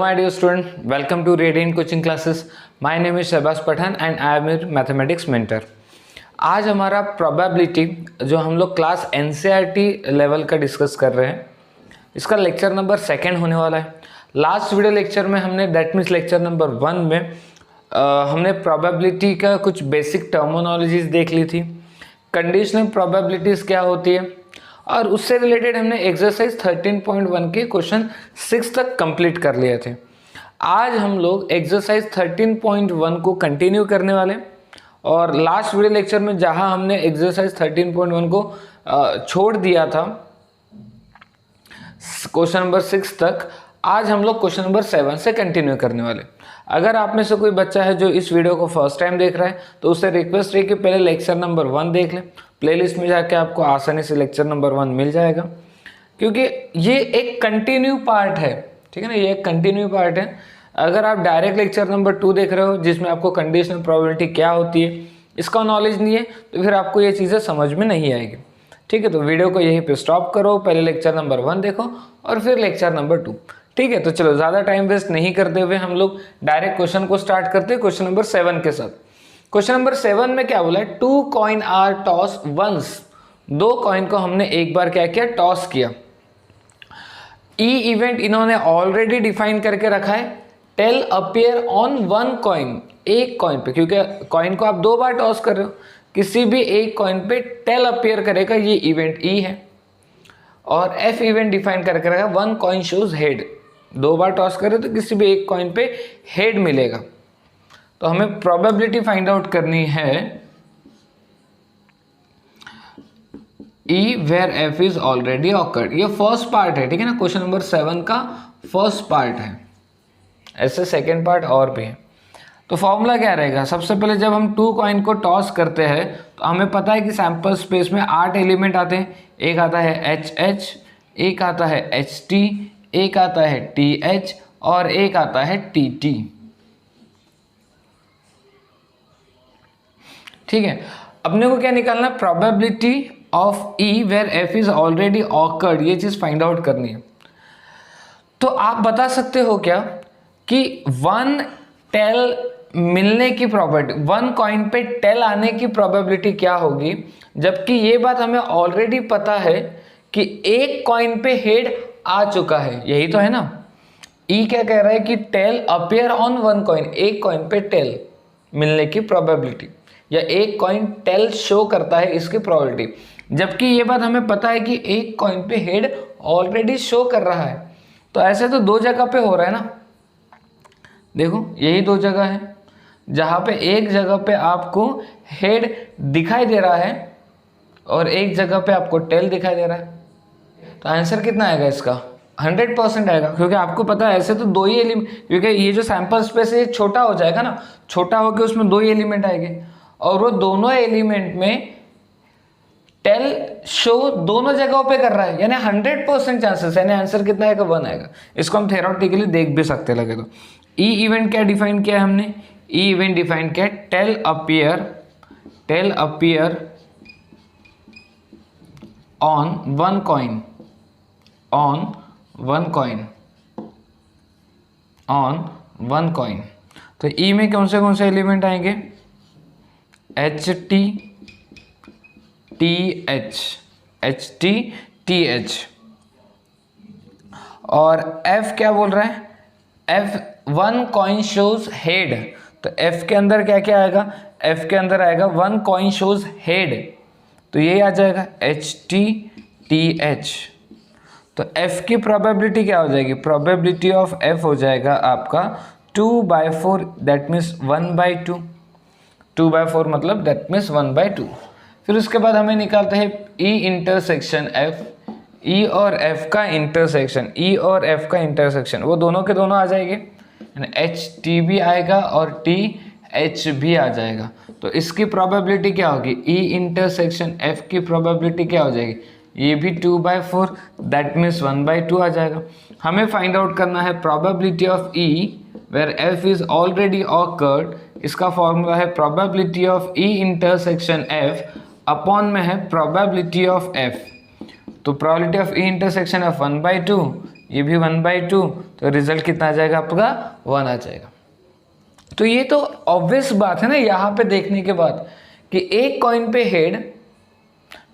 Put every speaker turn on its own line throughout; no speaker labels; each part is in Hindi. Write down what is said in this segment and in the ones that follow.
my dear student, welcome to Radiant Coaching Classes. My name is Shahbaz Pathan and I am your mathematics mentor. आज हमारा प्रोबेबिलिटी जो हम लोग क्लास एनसीईआरटी लेवल का डिस्कस कर रहे हैं, इसका लेक्चर नंबर 2 होने वाला है. लास्ट वीडियो लेक्चर में हमने दैट मीन्स लेक्चर नंबर 1 में हमने प्रोबेबिलिटी का कुछ बेसिक टर्मिनोलॉजीज देख ली थी. कंडीशनल प्रोबेबिलिटीज़ क्या होती है और उससे रिलेटेड हमने एक्सरसाइज 13.1 के क्वेश्चन 6 तक कंप्लीट कर लिए थे. आज हम लोग एक्सरसाइज 13.1 को कंटिन्यू करने वाले और लास्ट वीडियो लेक्चर में जहां हमने एक्सरसाइज 13.1 को छोड़ दिया था क्वेश्चन नंबर 6 तक, आज हम लोग क्वेश्चन नंबर 7 से कंटिन्यू करने वाले. अगर आप में से कोई बच्चा है जो इस वीडियो को फर्स्ट टाइम देख रहा है तो उससे रिक्वेस्ट है कि पहले लेक्चर नंबर 1 देख लें. प्लेलिस्ट में जाके आपको आसानी से लेक्चर नंबर 1 मिल जाएगा, क्योंकि ये एक कंटिन्यू पार्ट है. ठीक है ना, ये एक कंटिन्यू पार्ट है. अगर आप डायरेक्ट लेक्चर नंबर 2 देख रहे हो जिसमें आपको कंडीशनल प्रोबेबिलिटी क्या होती है इसका नॉलेज नहीं है तो फिर आपको ये चीज़ें समझ में नहीं आएगी. ठीक है, तो वीडियो को यहीं पे स्टॉप करो, पहले लेक्चर नंबर 1 देखो और फिर लेक्चर नंबर 2. ठीक है, तो चलो ज़्यादा टाइम वेस्ट नहीं करते हुए हम लोग डायरेक्ट क्वेश्चन को स्टार्ट करते हैं क्वेश्चन नंबर 7 के साथ. क्वेश्चन नंबर 7 में क्या बोला है, 2 coin are toss once. 2 coin को हमने एक बार क्या किया, टॉस किया. ई इवेंट इन्होंने ऑलरेडी डिफाइन करके रखा है. टेल अपीयर ऑन 1 कॉइन, एक कॉइन पे, क्योंकि कॉइन को आप 2 बार टॉस कर रहे हो, किसी भी एक कॉइन पे टेल अपीयर करेगा, ये इवेंट ई है. और एफ इवेंट डिफाइन करके रखा है 1 कॉइन शोज हेड. 2 बार टॉस करे तो किसी भी एक कॉइन पे हेड मिलेगा. तो हमें प्रोबेबिलिटी फाइंड आउट करनी है E where F is already occurred. ये फर्स्ट पार्ट है. ठीक है ना, क्वेश्चन नंबर 7 का फर्स्ट पार्ट है. ऐसे सेकेंड पार्ट और भी है. तो फॉर्मूला क्या रहेगा, सबसे पहले जब हम 2 कॉइन को टॉस करते हैं तो हमें पता है कि सैंपल स्पेस में 8 एलिमेंट आते हैं. एक आता है एच एच, एक आता है एच टी, एक आता है टी एच और एक आता है टी टी. ठीक है, अपने को क्या निकालना है, probability of E where F is already occurred. ये चीज फाइंड आउट करनी है. तो आप बता सकते हो क्या कि 1 टेल मिलने की प्रोबेबिलिटी, 1 कॉइन पे टेल आने की प्रोबेबिलिटी क्या होगी, जबकि ये बात हमें ऑलरेडी पता है कि एक कॉइन पे हेड आ चुका है. यही तो है ना. ई क्या कह रहा है कि टेल अपीयर ऑन 1 कॉइन, एक कॉइन पे टेल मिलने की प्रोबेबिलिटी, या एक कॉइन टेल शो करता है इसकी प्रोबेबिलिटी. जबकि ये बात हमें पता है कि एक कॉइन पे हेड ऑलरेडी शो कर रहा है. तो ऐसे तो 2 जगह पे हो रहा है ना. देखो यही 2 जगह है जहाँ पे एक जगह पे आपको हेड दिखाई दे रहा है और एक जगह पे आपको टेल दिखाई दे रहा है. तो आंसर कितना आएगा इसका, 100% आएगा, क्योंकि आपको पता है ऐसे तो 2 ही एलिमेंट, क्योंकि ये जो सैंपल स्पेस है छोटा हो जाएगा ना, छोटा होकर उसमें 2 ही एलिमेंट आएंगे और वो दोनों एलिमेंट में टेल शो दोनों जगहों पे कर रहा है, यानी 100% चांसेस, यानी आंसर कितना आएगा, 1 आएगा. इसको हम थ्योरेटिकली देख भी सकते लगे तो. ई इवेंट क्या डिफाइन किया है हमने, ई इवेंट डिफाइन किया tail appear on 1 coin, on 1 coin. तो ई में कौन से एलिमेंट आएंगे, एच टी टी एच. और एफ क्या बोल रहा है, एफ 1 कॉइन शोज हेड. तो एफ के अंदर क्या क्या आएगा, एफ के अंदर आएगा 1 कॉइन शोज हेड, तो ये आ जाएगा एच टी टी एच. तो एफ की प्रोबेबिलिटी क्या हो जाएगी, प्रोबेबिलिटी ऑफ एफ हो जाएगा आपका 2/4, दैट मीन्स 1/2. 2/4 मतलब दैट मीन्स 1/2. फिर उसके बाद हमें निकालते हैं ई इंटरसेक्शन एफ. ई और एफ का इंटरसेक्शन, वो दोनों के दोनों आ जाएंगे, एच टी भी आएगा और टी एच भी आ जाएगा. तो इसकी प्रोबेबिलिटी क्या होगी, ई इंटरसेक्शन एफ की प्रोबेबिलिटी क्या हो जाएगी, ये भी 2/4, दैट मीन्स 1/2 आ जाएगा. हमें फाइंड आउट करना है probability of E where F is already occurred. इसका फॉर्मूला है probability of E intersection F upon में है प्रोबेबिलिटी ऑफ एफ. तो probability of E intersection F 1/2, ये भी 1/2, तो रिजल्ट कितना आ जाएगा आपका 1 आ जाएगा। तो ये तो ऑब्वियस बात है ना यहाँ पे देखने के बाद कि एक कॉइन पे हेड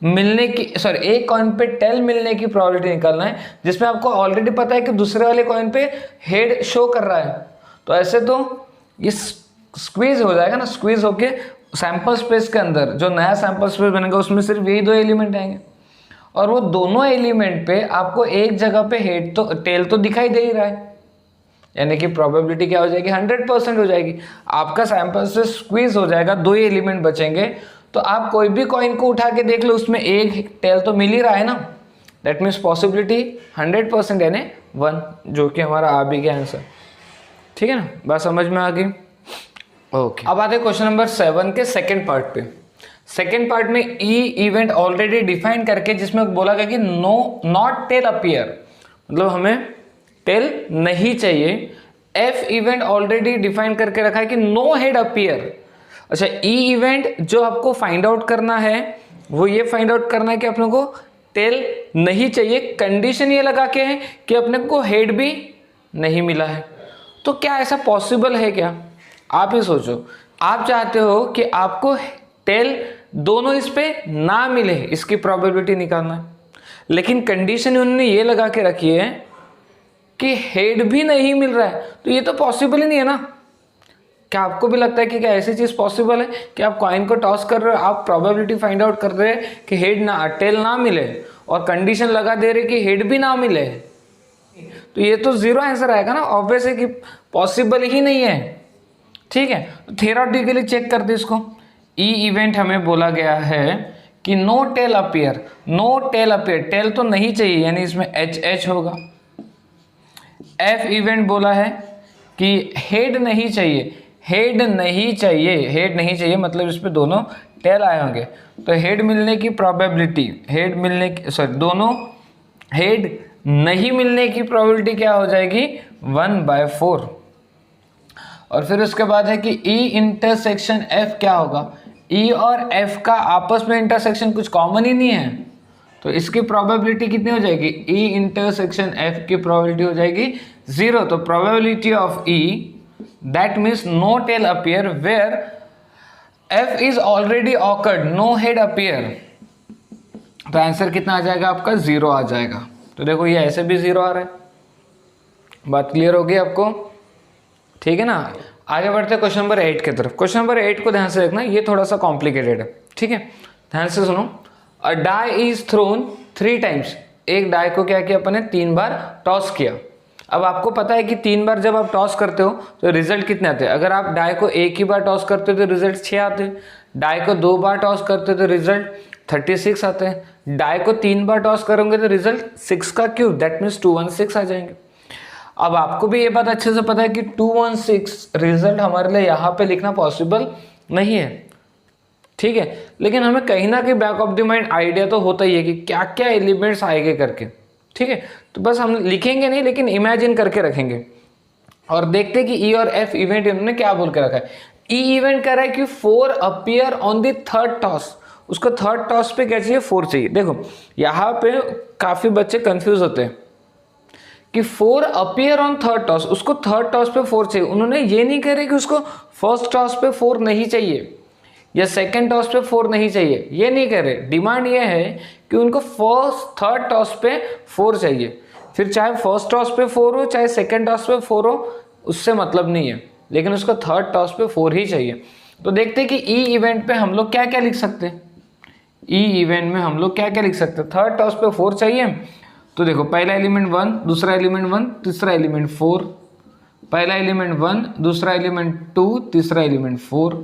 मिलने की एक कॉइन पे टेल मिलने की प्रोबेबिलिटी निकालना है, जिसमें आपको ऑलरेडी पता है कि दूसरे वाले कॉइन पे हेड शो कर रहा है। तो ऐसे तो ये स्क्वीज हो जाएगा ना, स्क्वीज होके सैंपल स्पेस के अंदर जो नया सैंपल स्पेस बनेगा उसमें सिर्फ यही 2 एलिमेंट आएंगे, और वो दोनों एलिमेंट पे आपको एक जगह पे हेड तो टेल तो दिखाई दे ही रहा है, यानी कि प्रोबेबिलिटी क्या हो जाएगी 100% हो जाएगी। आपका सैंपल से स्क्वीज हो जाएगा, 2 ही एलिमेंट बचेंगे, तो आप कोई भी कॉइन को उठा के देख लो उसमें एक टेल तो मिल ही रहा है ना। दैट मीन्स पॉसिबिलिटी 100% यानी 1, जो कि हमारा आ भी गया आंसर। ठीक है ना, बात समझ में आ गई। ओके, अब आते हैं क्वेश्चन नंबर 7 के सेकेंड पार्ट पे। सेकेंड पार्ट में ई इवेंट ऑलरेडी डिफाइन करके जिसमें बोला गया कि नॉट टेल अपीयर, मतलब हमें टेल नहीं चाहिए। एफ इवेंट ऑलरेडी डिफाइन करके रखा है कि नो हेड अपीयर। अच्छा, ई इवेंट जो आपको फाइंड आउट करना है वो ये फाइंड आउट करना है कि अपने को टेल नहीं चाहिए, कंडीशन ये लगा के है कि अपने को हेड भी नहीं मिला है। तो क्या ऐसा पॉसिबल है क्या? आप ही सोचो, आप चाहते हो कि आपको टेल दोनों इस पे ना मिले, इसकी प्रोबेबिलिटी निकालना है, लेकिन कंडीशन उन्होंने ये लगा के रखी है कि हेड भी नहीं मिल रहा है, तो ये तो पॉसिबल ही नहीं है ना। क्या आपको भी लगता है कि क्या ऐसी चीज पॉसिबल है कि आप कॉइन को टॉस कर रहे हो, आप प्रोबेबिलिटी फाइंड आउट कर रहे हैं कि हेड ना टेल ना मिले, और कंडीशन लगा दे रहे कि हेड भी ना मिले, तो ये तो जीरो आंसर आएगा ना, ऑब्वियस है कि पॉसिबल ही नहीं है। ठीक है, तो थ्योरेटिकली चेक कर दे इसको। ई इवेंट हमें बोला गया है कि no tail appear, no tail appear, tail तो नहीं चाहिए यानी इसमें एच एच होगा। एफ इवेंट बोला है कि हेड नहीं चाहिए, हेड नहीं चाहिए, हेड नहीं चाहिए मतलब इस पे दोनों टेल आए होंगे, तो हेड मिलने की प्रोबेबिलिटी, हेड मिलने की दोनों हेड नहीं मिलने की प्रोबेबिलिटी क्या हो जाएगी 1/4। और फिर उसके बाद है कि ई इंटरसेक्शन एफ क्या होगा, ई और एफ का आपस में इंटरसेक्शन कुछ कॉमन ही नहीं है, तो इसकी प्रोबेबिलिटी कितनी हो जाएगी, ई इंटरसेक्शन एफ की प्रोबेबिलिटी हो जाएगी 0। तो probability of E that means no tail appear where F is already occurred, no head appear, तो आंसर कितना आ जाएगा आपका 0 आ जाएगा। तो देखो ये ऐसे भी 0 आ रहा है। बात क्लियर होगी आपको? ठीक है ना, आगे बढ़ते हैं क्वेश्चन नंबर 8 की तरफ। क्वेश्चन नंबर 8 को ध्यान से देखना, ये थोड़ा सा कॉम्प्लिकेटेड है। ठीक है, ध्यान से सुनो। अ डाई इज थ्रोन 3 टाइम्स, एक डाई को क्या किया अपन ने 3 बार टॉस किया। अब आपको पता है कि 3 बार जब आप टॉस करते हो तो रिजल्ट कितने आते हैं। अगर आप डाई को एक ही बार टॉस करते हो तो रिजल्ट 6 आते हैं, डाई को 2 बार टॉस करते हो तो रिजल्ट 36 आते हैं, डाई को 3 बार टॉस करोगे तो रिजल्ट 6 का क्यूब दैट मीन्स 216 आ जाएंगे। अब आपको भी ये बात अच्छे से पता है कि 216 रिजल्ट हमारे लिए यहाँ पे लिखना पॉसिबल नहीं है। ठीक है, लेकिन हमें कहीं ना कहीं back of the mind idea तो होता ही है कि क्या क्या एलिमेंट्स आएंगे करके। ठीक है, तो बस हम लिखेंगे नहीं लेकिन इमेजिन करके रखेंगे और देखते हैं कि ई और एफ इवेंट इन्होंने क्या बोल के रखा है। ई इवेंट कह रहा है कि 4 appear on the third toss, उसको थर्ड टॉस पे क्या चाहिए 4 चाहिए। देखो यहाँ पे काफी बच्चे कंफ्यूज होते हैं कि 4 अपीयर ऑन थर्ड टॉस, उसको थर्ड टॉस पे 4 चाहिए। उन्होंने ये नहीं कह रहे कि उसको फर्स्ट टॉस पे 4 नहीं चाहिए या सेकंड टॉस पे 4 नहीं चाहिए, ये नहीं कह रहे। डिमांड ये है कि उनको फर्स्ट थर्ड टॉस पे 4 चाहिए, फिर चाहे फर्स्ट टॉस पे 4 हो चाहे सेकंड टॉस पे 4 हो उससे मतलब नहीं है, लेकिन उसको थर्ड टॉस पे 4 ही चाहिए। तो देखते हैं कि ई इवेंट पे हम लोग क्या क्या लिख सकते हैं। ई इवेंट में हम लोग क्या क्या लिख सकते हैं, थर्ड टॉस पे 4 चाहिए, तो देखो पहला एलिमेंट 1, दूसरा एलिमेंट 1, तीसरा एलिमेंट 4, पहला एलिमेंट 1, दूसरा एलिमेंट 2, तीसरा एलिमेंट 4,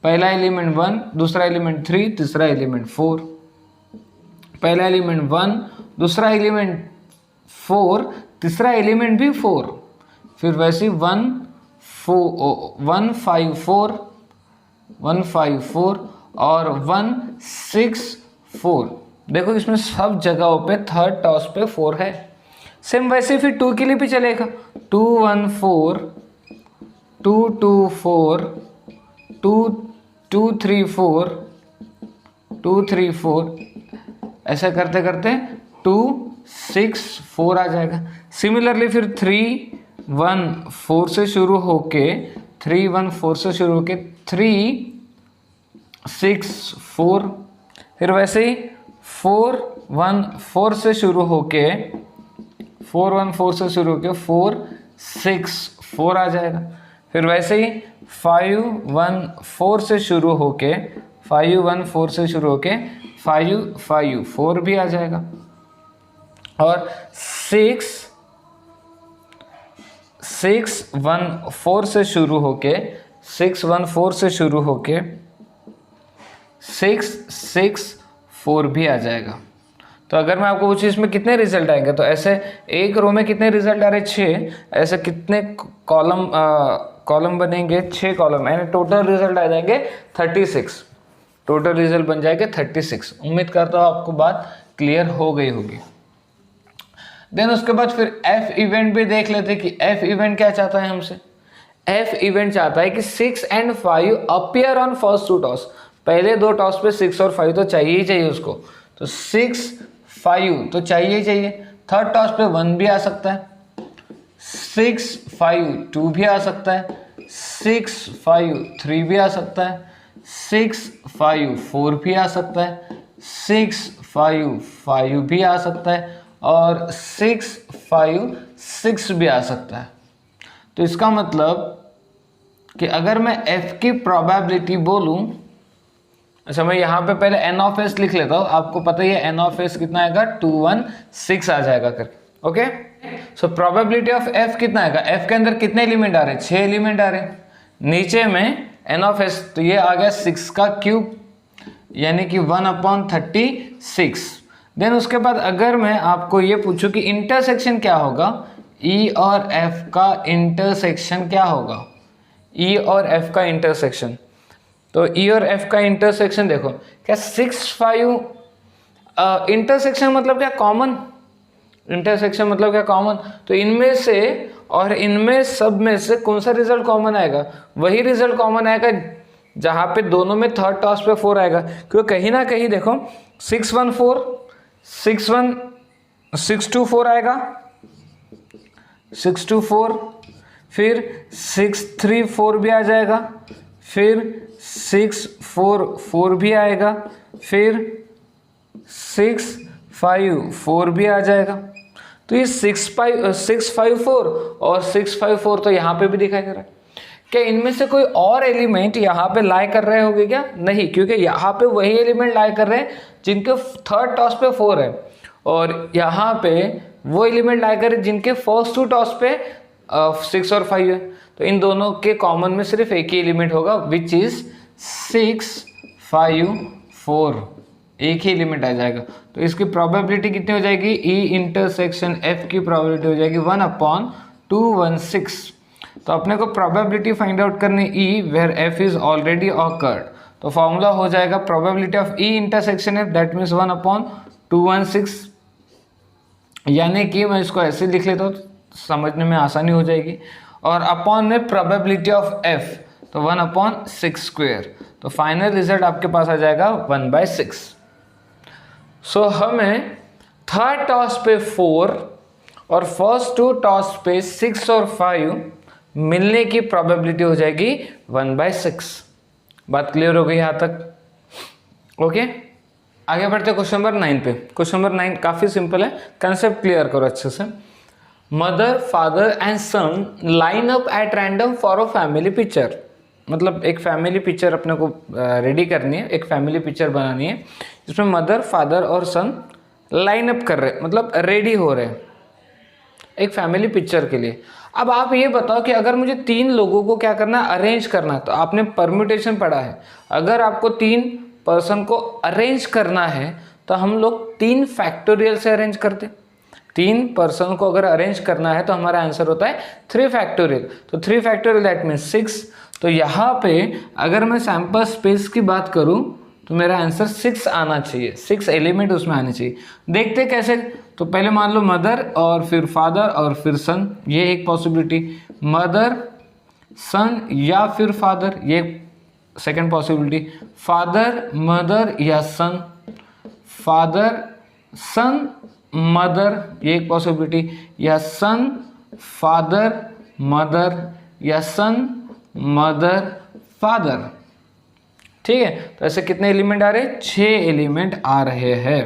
पहला एलिमेंट 1, दूसरा एलिमेंट 3, तीसरा एलिमेंट 4, पहला एलिमेंट 1, दूसरा एलिमेंट 4, तीसरा एलिमेंट भी 4, फिर वैसे 1 5 4 1 5 4 और 1 6 4। देखो इसमें सब जगहों पे थर्ड टॉस पे 4 है। सेम वैसे फिर 2 के लिए भी चलेगा, 2 1 4 2 2 4 2 2 3 4 2 3 4, ऐसा करते करते 2 6 4 आ जाएगा। सिमिलरली फिर 3 1 4 से शुरू होके 3 1 4 से शुरू होके 3 6 4, फिर वैसे ही 4 1 4 से शुरू होके 4 1 4 से शुरू होके 4 6 4 आ जाएगा। फिर वैसे ही 5 1 4 से शुरू होके 5 1 4 से शुरू होके 5 5 4 भी आ जाएगा। और 6 1 4 से शुरू होके 6 1 4 से शुरू होके 6 6 4 भी आ जाएगा। तो अगर मैं आपको पूछूं इसमें कितने रिजल्ट आएंगे, तो ऐसे एक रो में कितने रिजल्ट आ रहे 6, ऐसे कितने कॉलम बनेंगे 6 कॉलम, यानी टोटल रिजल्ट आ जाएंगे 36। टोटल रिजल्ट बन जाएंगे 36। उम्मीद करता हूँ आपको बात क्लियर हो गई होगी। देन उसके बाद फिर एफ इवेंट भी देख लेते कि एफ इवेंट क्या चाहता है हमसे। एफ इवेंट चाहता है कि 6 and 5 appear on first 2 toss. पहले 2 टॉस पे 6 और 5 तो चाहिए ही चाहिए उसको, तो 6 5 तो चाहिए ही चाहिए। थर्ड टॉस पे 1 भी आ सकता है, 6 5 2 भी आ सकता है, 6 5 3 भी आ सकता है, 6 5 4 भी आ सकता है, 6 5 5 भी आ सकता है, और 6 5 6 भी आ सकता है। तो इसका मतलब कि अगर मैं f की प्रोबेबिलिटी बोलूं, अच्छा मैं यहाँ पे पहले n ऑफ s लिख लेता हूँ। आपको पता ही है n ऑफ s कितना आएगा, 2 1 6 आ जाएगा करके। Okay, so probability of f कितना आएगा, f के अंदर कितने एलिमेंट आ रहे हैं, 6 एलिमेंट आ रहे हैं। नीचे में n ऑफ s, तो ये आ गया 6 का क्यूब, यानी कि 1/36। देन उसके बाद अगर मैं आपको ये पूछूं कि इंटरसेक्शन क्या होगा, E और F का इंटरसेक्शन क्या होगा, E और F का इंटरसेक्शन, तो E और F का इंटरसेक्शन देखो क्या 6 5 इंटरसेक्शन मतलब क्या, कॉमन। इंटरसेक्शन मतलब क्या, कॉमन। तो इनमें से और इनमें सब में से कौन सा रिजल्ट कॉमन आएगा, वही रिजल्ट कॉमन आएगा जहाँ पे दोनों में थर्ड टॉस पे 4 आएगा। क्योंकि कहीं ना कहीं देखो 6 1 4 6 1 6 2 4 आएगा, 6 2 4, फिर 6 3 4 भी आ जाएगा, फिर 6 4 4 भी आएगा, फिर 6 5 4 भी आ जाएगा। तो ये 6 5 4 और 6 5 4 तो यहाँ पे भी दिखाई दे रहा है। क्या इनमें से कोई और एलिमेंट यहाँ पे लाई कर रहे होंगे क्या, नहीं, क्योंकि यहाँ पे वही एलिमेंट लाई कर रहे हैं जिनके थर्ड टॉस पे 4 है, और यहाँ पे वो एलिमेंट लाई कर रहे हैं जिनके फर्स्ट 2 टॉस पे 6 और 5 है। तो इन दोनों के कॉमन में सिर्फ एक ही एलिमेंट होगा, विच इज 6 5 4, एक ही एलिमेंट आ जाएगा। तो इसकी प्रोबेबिलिटी कितनी हो जाएगी, E इंटरसेक्शन F की प्रोबेबिलिटी हो जाएगी 1/216। तो अपने को प्रोबेबिलिटी फाइंड आउट करनी E where F is already occurred. तो फॉर्मूला हो जाएगा probability of E intersection F, that means 1/216। यानी कि मैं इसको ऐसे लिख लेता हूँ, समझने में आसानी हो जाएगी। और अपॉन में प्रोबेबिलिटी ऑफ F, तो 1/6²। तो फाइनल रिजल्ट आपके पास आ जाएगा 1/6। सो हमें थर्ड टॉस पे 4 और फर्स्ट 2 टॉस पे 6 और 5 मिलने की प्रोबेबिलिटी हो जाएगी 1/6। बात क्लियर हो गई यहाँ तक? ओके, आगे बढ़ते क्वेश्चन नंबर 9 पे। क्वेश्चन नंबर 9 काफ़ी सिंपल है, कंसेप्ट क्लियर करो अच्छे से। Mother father and son line up at random for a family picture. मतलब एक फैमिली पिक्चर अपने को रेडी करनी है, एक फैमिली पिक्चर बनानी है जिसमें मदर फादर और सन लाइन अप कर रहे, मतलब रेडी हो रहे हैं एक फैमिली पिक्चर के लिए। अब आप ये बताओ कि अगर मुझे 3 लोगों को क्या करना है, अरेंज करना है। तो आपने परम्यूटेशन पढ़ा है, अगर आपको 3 पर्सन को अरेंज करना है तो हम लोग 3 फैक्टोरियल से अरेंज करते। 3 पर्सन को अगर अरेंज करना है तो हमारा आंसर होता है 3 फैक्टोरियल। तो 3 फैक्टोरियल दैट मीन्स 6। तो यहाँ पे अगर मैं सैंपल स्पेस की बात करूँ तो मेरा आंसर 6 आना चाहिए, 6 एलिमेंट उसमें आने चाहिए। देखते कैसे, तो पहले मान लो मदर और फिर फादर और फिर सन, ये एक पॉसिबिलिटी। मदर सन या फिर फादर, ये सेकंड पॉसिबिलिटी। फादर मदर या सन, फादर सन मदर, ये एक पॉसिबिलिटी, या सन फादर मदर, या सन मदर फादर। ठीक है, तो ऐसे कितने एलिमेंट आ रहे हैं? 6 एलिमेंट आ रहे हैं।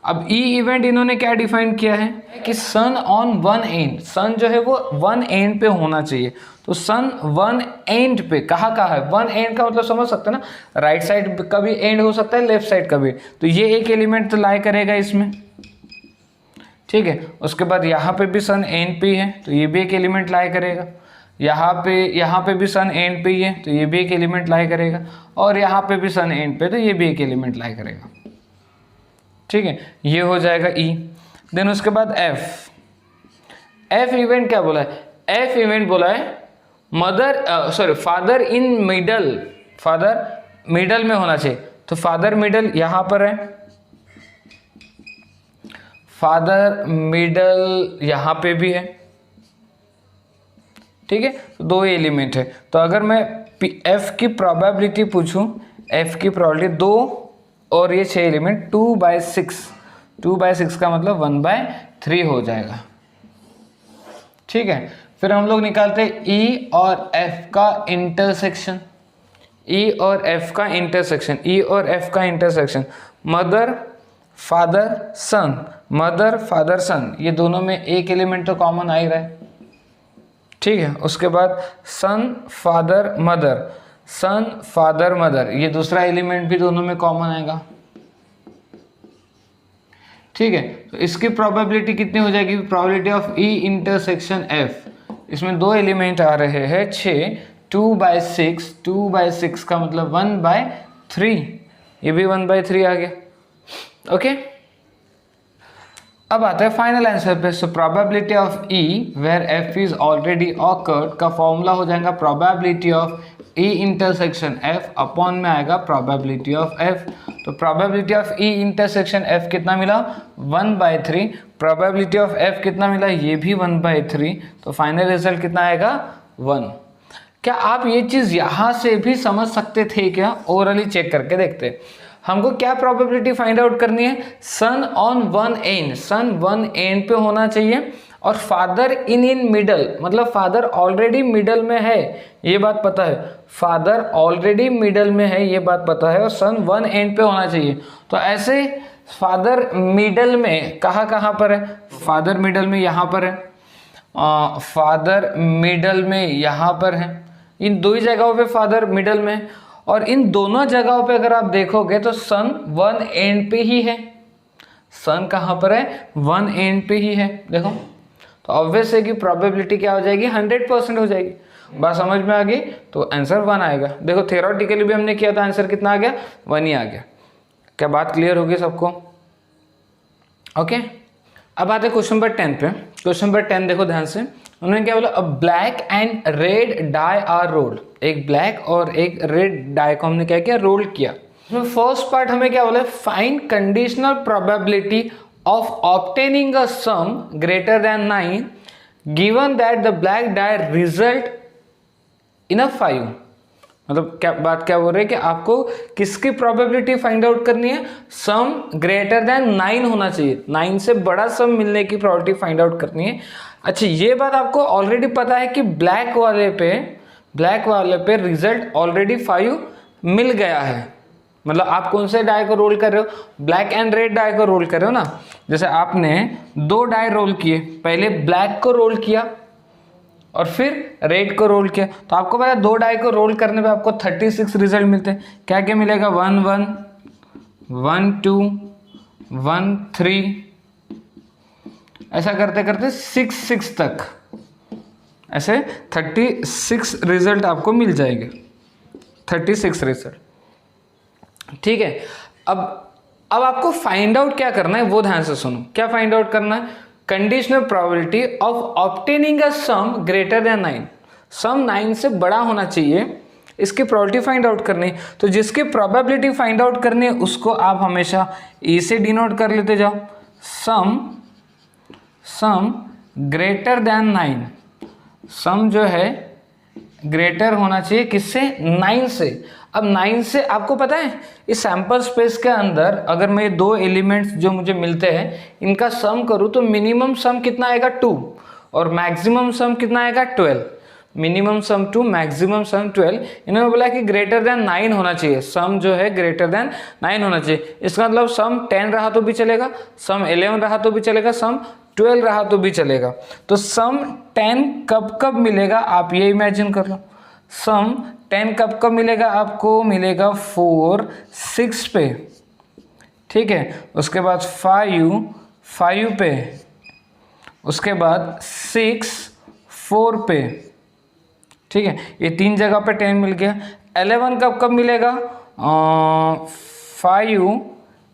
अब ई इवेंट इन्होंने क्या डिफाइन किया है कि सन ऑन वन एंड, सन जो है वो वन एंड पे होना चाहिए। तो सन वन एंड पे कहाँ है? वन एंड का मतलब समझ सकते हैं ना, राइट साइड का भी एंड हो सकता है, लेफ्ट साइड का भी। तो ये एक एलिमेंट तो लाई करेगा इसमें, ठीक है। उसके बाद यहाँ पे भी सन एंड पे है, तो ये भी एक एलिमेंट लाई करेगा। यहाँ पे भी सन एंड पे ही है, तो ये भी एक एलिमेंट लाई करेगा। और यहाँ पे भी सन एंड पे, तो ये भी एक एलिमेंट लाई करेगा। ठीक है, ये हो जाएगा ई। देन उसके बाद एफ इवेंट क्या बोला है? एफ इवेंट बोला है mother father in middle, father middle में होना चाहिए। तो फादर मिडल यहाँ पर है, फादर मिडल यहाँ पे भी है। ठीक है, तो 2 एलिमेंट है। तो अगर मैं एफ की प्रोबेबिलिटी पूछूं, एफ की प्रोबेबिलिटी 2 और ये 6 एलिमेंट 2/6, 2/6 का मतलब 1/3 हो जाएगा। ठीक है, फिर हम लोग निकालते हैं ई और एफ का इंटरसेक्शन, ई और एफ का इंटरसेक्शन, ई और एफ का इंटरसेक्शन, मदर फादर सन, मदर फादर सन, ये दोनों में एक एलिमेंट तो कॉमन आ ही रहा है। ठीक है, उसके बाद सन फादर मदर, सन फादर मदर, ये दूसरा एलिमेंट भी दोनों में कॉमन आएगा। ठीक है, तो इसकी प्रोबेबिलिटी कितनी हो जाएगी? Probability of E intersection F, इसमें 2 एलिमेंट आ रहे हैं 6, 2/6, 2/6 का मतलब 1/3, ये भी 1/3 आ गया। ओके, अब आता है फाइनल आंसर पे। So probability of E where F is already occurred का फॉर्मूला हो जाएगा probability of E intersection F upon में आएगा प्रोबेबिलिटी ऑफ एफ। तो probability of E intersection F कितना मिला? 1/3। प्रोबेबिलिटी ऑफ एफ कितना मिला? ये भी 1/3। तो फाइनल रिजल्ट कितना आएगा? 1। क्या आप ये चीज़ यहाँ से भी समझ सकते थे क्या? ओरली चेक करके देखते। हमको क्या प्रोबेबिलिटी फाइंड आउट करनी है? Son on one end, son one end पे होना चाहिए, और फादर इन मिडल, मतलब फादर ऑलरेडी मिडल में है, ये बात पता है। फादर ऑलरेडी मिडल में है, ये बात पता है, और सन वन एंड पे होना चाहिए। तो ऐसे फादर मिडल में कहाँ पर है? फादर मिडल में यहाँ पर है, फादर मिडल में यहाँ पर है। इन 2 ही जगहों पे फादर मिडल में है, और इन दोनों जगहों पे अगर आप देखोगे तो सन वन एंड पे ही है। सन कहाँ पर है? वन एंड पे ही है, देखो। तो ऑब्वियस है कि प्रोबेबिलिटी क्या हो जाएगी? 100% हो जाएगी। बात समझ में आ गई? तो आंसर 1 आएगा। देखो थ्योरेटिकली भी हमने किया था, आंसर कितना आ गया? 1 ही आ गया। क्या बात क्लियर होगी सबको? ओके, अब आते क्वेश्चन नंबर 10 पे। क्वेश्चन नंबर 10 देखो ध्यान से। उन्होंने क्या बोला? A black and red die are rolled, एक ब्लैक और एक रेड डाई को हमने क्या किया? रोल किया। फर्स्ट पार्ट हमें क्या बोला? Find conditional probability of obtaining a sum greater than 9 given that the black die result in a 5। मतलब क्या बात क्या बोल रहे हैं कि आपको किसकी प्रोबेबिलिटी फाइंड आउट करनी है? सम ग्रेटर देन 9 होना चाहिए, 9 से बड़ा सम मिलने की प्रोबेबिलिटी फाइंड आउट करनी है। अच्छा, ये बात आपको ऑलरेडी पता है कि ब्लैक वाले पे रिजल्ट ऑलरेडी 5 मिल गया है। मतलब आप कौन से डाई को रोल कर रहे हो? ब्लैक एंड रेड डाई को रोल कर रहे हो ना। जैसे आपने 2 डाई रोल किए, पहले ब्लैक को रोल किया और फिर रेड को रोल किया, तो आपको पता है 2 डाई को रोल करने पे आपको 36 रिजल्ट मिलते हैं। क्या क्या मिलेगा? 1 1 1 2 1 3, ऐसा करते करते 6 6 तक, ऐसे 36 रिजल्ट आपको मिल जाएंगे, 36 रिजल्ट। ठीक है, अब आपको फाइंड आउट क्या करना है वो ध्यान से सुनो। क्या फाइंड आउट करना है? Conditional probability of obtaining a some greater than 9। सम 9 से बड़ा होना चाहिए, इसकी प्रोबेबिलिटी फाइंड आउट करनी। तो जिसकी प्रोबेबिलिटी फाइंड आउट करनी है उसको आप हमेशा ई से डिनोट कर लेते जाओ। सम ग्रेटर देन 9, सम जो है ग्रेटर होना चाहिए किससे? 9 से। अब 9 से आपको पता है इस सैंपल स्पेस के अंदर अगर मैं ये 2 एलिमेंट्स जो मुझे मिलते हैं इनका सम करूँ तो मिनिमम सम कितना आएगा 2 और मैक्सिमम सम कितना आएगा 12। मिनिमम सम 2 मैक्सिमम सम 12। इन्होंने बोला कि ग्रेटर देन 9 होना चाहिए, सम जो है ग्रेटर देन 9 होना चाहिए। इसका मतलब सम 10 रहा तो भी चलेगा, सम 11 रहा तो भी चलेगा, सम 12 रहा तो भी चलेगा। तो सम 10 कब कब मिलेगा आप ये इमेजिन कर लो। सम 10 कब कब मिलेगा आपको, मिलेगा 4 6 पे, ठीक है, उसके बाद 5 पे, उसके बाद 6 4 पे, ठीक है, ये 3 जगह पे 10 मिल गया। 11 कब कब मिलेगा, 5